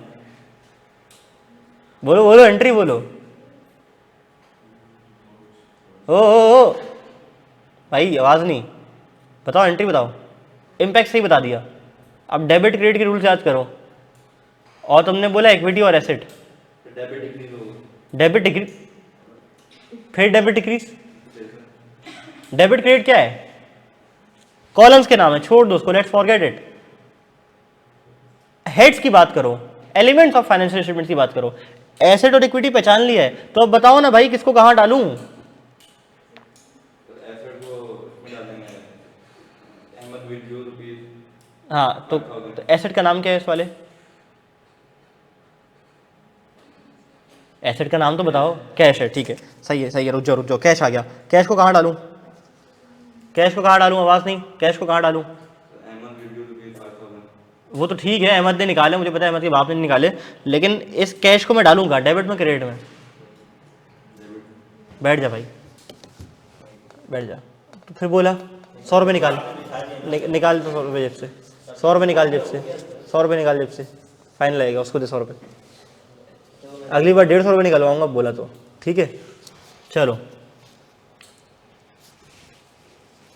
[SPEAKER 1] बोलो बोलो, एंट्री बोलो। ओ भाई आवाज़ नहीं, बताओ एंट्री बताओ। इम्पैक्ट सही बता दिया। अब डेबिट क्रेडिट के रूल्स याद करो। और तुमने बोला इक्विटी और एसेट, डेबिट डिक्रीज, फिर डेबिट डिक्रीज, डेबिट क्रेडिट क्या है? कॉलम्स के नाम है, छोड़ दो उसको, लेट्स फॉरगेट इट। हेड्स की बात करो, एलिमेंट्स ऑफ फाइनेंशियल स्टेटमेंट की बात करो। एसेट और इक्विटी पहचान लिया है, तो अब बताओ ना भाई किसको कहां डालूं? हाँ तो एसेट का नाम क्या है इस वाले? एसेट का नाम तो बताओ। कैश है, ठीक है, सही है, रुक जाओ, कैश आ गया। कैश को कहाँ डालूं? कैश को कहाँ डालूं? आवाज़ नहीं, कैश को कहाँ डालूं? वो तो ठीक है, अहमद ने निकाले, मुझे पता है अहमद के बाप ने निकाले, लेकिन इस कैश को मैं डालूंगा डेबिट में क्रेडिट में? बैठ जा भाई, बैठ जा। तो फिर बोला 100 रुपये निकाल, निकाल तो 100 रुपये जेब से, 100 रुपये निकाल जेब से, 100 रुपये निकाल जेब से, फाइन लगेगा, उसको दे 100 रुपये। अगली बार 150 रुपये निकलवाऊंगा बोला तो, ठीक है। चलो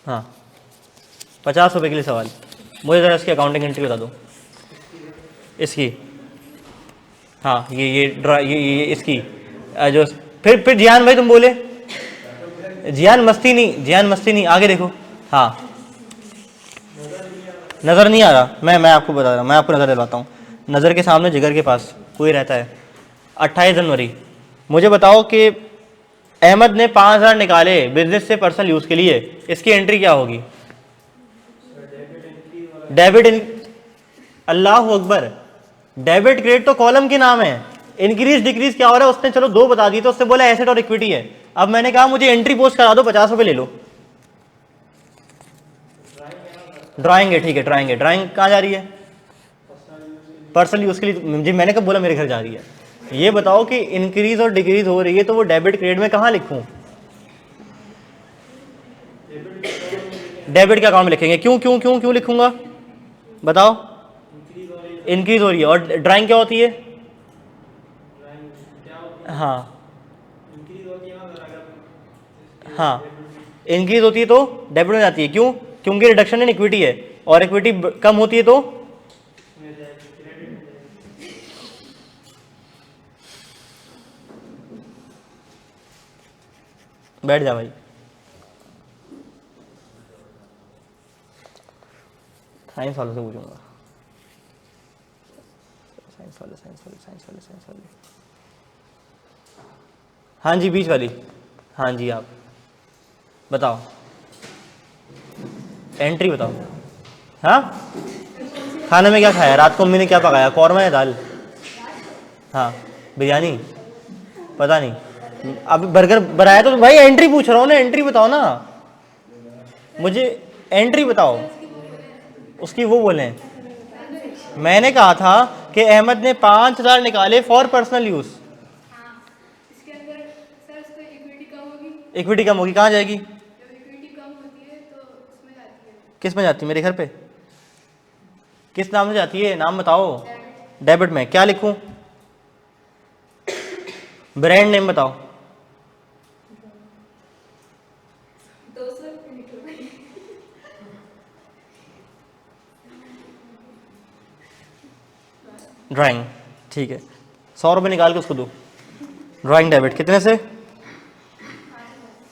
[SPEAKER 1] हाँ, 50 रुपये के लिए सवाल। मुझे ज़रा इसकी अकाउंटिंग एंट्री बता दो, इसकी। हाँ ये इसकी जो फिर जियान भाई तुम बोले, जियान मस्ती नहीं, आगे देखो। हाँ नज़र नहीं आ रहा, मैं आपको बता रहा हूँ, मैं आपको नज़र दिलवाता हूँ। नज़र के सामने जिगर के पास कोई रहता है। 28 जनवरी, मुझे बताओ कि अहमद ने 5000 निकाले बिजनेस से पर्सनल यूज़ के लिए, इसकी एंट्री क्या होगी? डेबिट अल्लाह अकबर, डेबिट क्रेडिट तो कॉलम के नाम है, इंक्रीज डिक्रीज क्या हो रहा है? उसने चलो 2 बता दी, तो उससे बोला एसेट और इक्विटी है। अब मैंने कहा मुझे एंट्री पोस्ट करा दो, 50 रुपये ले लो। ड्राइंग है, ठीक है, ड्राइंग कहाँ जा रही है? पर्सनल यूज़ के लिए। जी मैंने कब बोला मेरे घर जा रही है? ये बताओ कि इंक्रीज और डिक्रीज हो रही है, तो वो डेबिट क्रेडिट में कहाँ लिखूं? डेबिट के अकाउंट में लिखेंगे। क्यों लिखूंगा बताओ? इंक्रीज हो रही है। और ड्राइंग क्या होती है? हाँ इंक्रीज होती है तो डेबिट में जाती है। क्यों? क्योंकि रिडक्शन इन इक्विटी है, और इक्विटी कम होती है तो बैठ जा भाई। साइंस वालों से पूछूंगा, साइंस वाले। हाँ जी बीच वाली, हाँ जी आप बताओ, एंट्री बताओ। हाँ खाने में क्या खाया रात को? मम्मी ने क्या पकाया? कौरमा या दाल? हाँ बिरयानी, पता नहीं। अब बर्गर बनाया तो भाई एंट्री पूछ रहा हूँ ना, एंट्री बताओ ना मुझे, एंट्री बताओ उसकी। वो बोले मैंने कहा था कि अहमद ने 5000 निकाले फॉर पर्सनल यूज। इक्विटी कम होगी, कहाँ जाएगी? किस में जाती है? मेरे घर पे किस नाम से जाती है? नाम बताओ। डेबिट में क्या लिखूं? ब्रांड नेम बताओ। ड्राइंग, ठीक है, 100 रुपये निकाल के उसको दो। ड्राइंग डेबिट कितने से?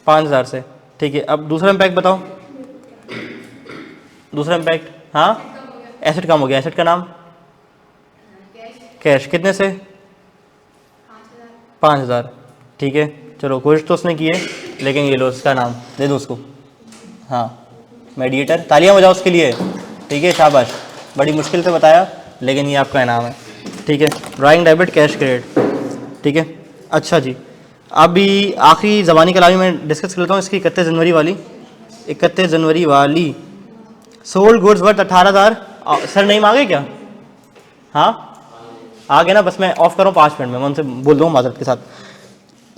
[SPEAKER 1] 5000 से, ठीक है। अब दूसरा इम्पैक्ट बताओ। दूसरा इम्पैक्ट, हाँ एसेट कम हो गया, एसेट का नाम? कैश, कितने से? 5000, ठीक है। चलो कोशिश तो उसने की है, लेकिन ये लो उसका नाम दे दो उसको। हाँ मेडिएटर, तालियां बजाओ उसके लिए, ठीक है, शाबाश। बड़ी मुश्किल से बताया, लेकिन ये आपका इनाम है, ठीक है। ड्राइंग डेबिट कैश क्रेडिट, ठीक है। अच्छा जी, अभी आखिरी ज़बानी कलामी मैं डिस्कस कर लेता हूँ इसकी। 31 जनवरी वाली, 31 जनवरी वाली। Sold goods worth 18,000। सर नहीं मांगे क्या? हाँ आ गया ना, बस मैं ऑफ करूँ 5 मिनट में, मैं उनसे बोल दूँ माजरत के साथ।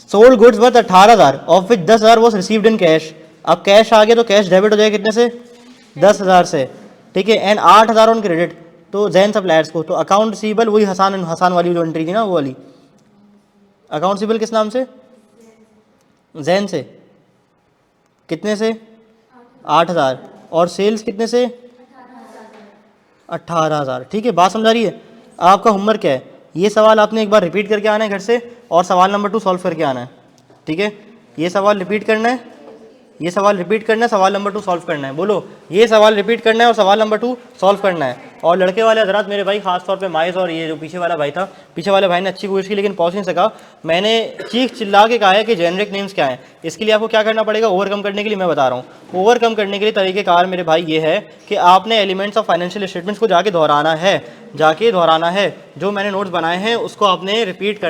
[SPEAKER 1] Sold goods worth 18,000 of which 10,000 was received in cash. अब कैश आ गया तो कैश डेबिट हो जाएगा कितने से? 10,000 से, ठीक है। एंड 8,000 ऑन क्रेडिट, तो जैन सप्लायर्स को। तो अकाउंट रिसीवेबल वही हसान वाली जो एंट्री थी ना, वो वाली। अकाउंट रिसीवेबल किस नाम से? जैन से। कितने से? 8,000। और सेल्स कितने से? 18,000, ठीक है। बात समझ आ रही है? आपका होमवर्क क्या है? ये सवाल आपने एक बार रिपीट करके आना है घर से और सवाल नंबर 2 सॉल्व करके आना है, ठीक है। ये सवाल रिपीट करना है, ये सवाल रिपीट करना है, सवाल नंबर 2 सॉल्व करना है। बोलो, ये सवाल रिपीट करना है और सवाल नंबर 2 सॉल्व करना है। और लड़के वाले हजरात मेरे भाई, खास तौर पे माइस और ये जो पीछे वाला भाई था, पीछे वाले भाई ने अच्छी कोशिश की लेकिन पहुंच नहीं सका। मैंने चीख चिल्ला के कहा है कि जेनरिक नेम्स क्या है। इसके लिए आपको क्या करना पड़ेगा, ओवरकम करने के लिए मैं बता रहा हूँ। ओवरकम करने के लिए तरीक़ेकार मेरे भाई ये है कि आपने एलिमेंट्स ऑफ फाइनेंशियल स्टेटमेंट्स को जाके दोहराना है, जो मैंने नोट्स बनाए हैं उसको आपने रिपीट कर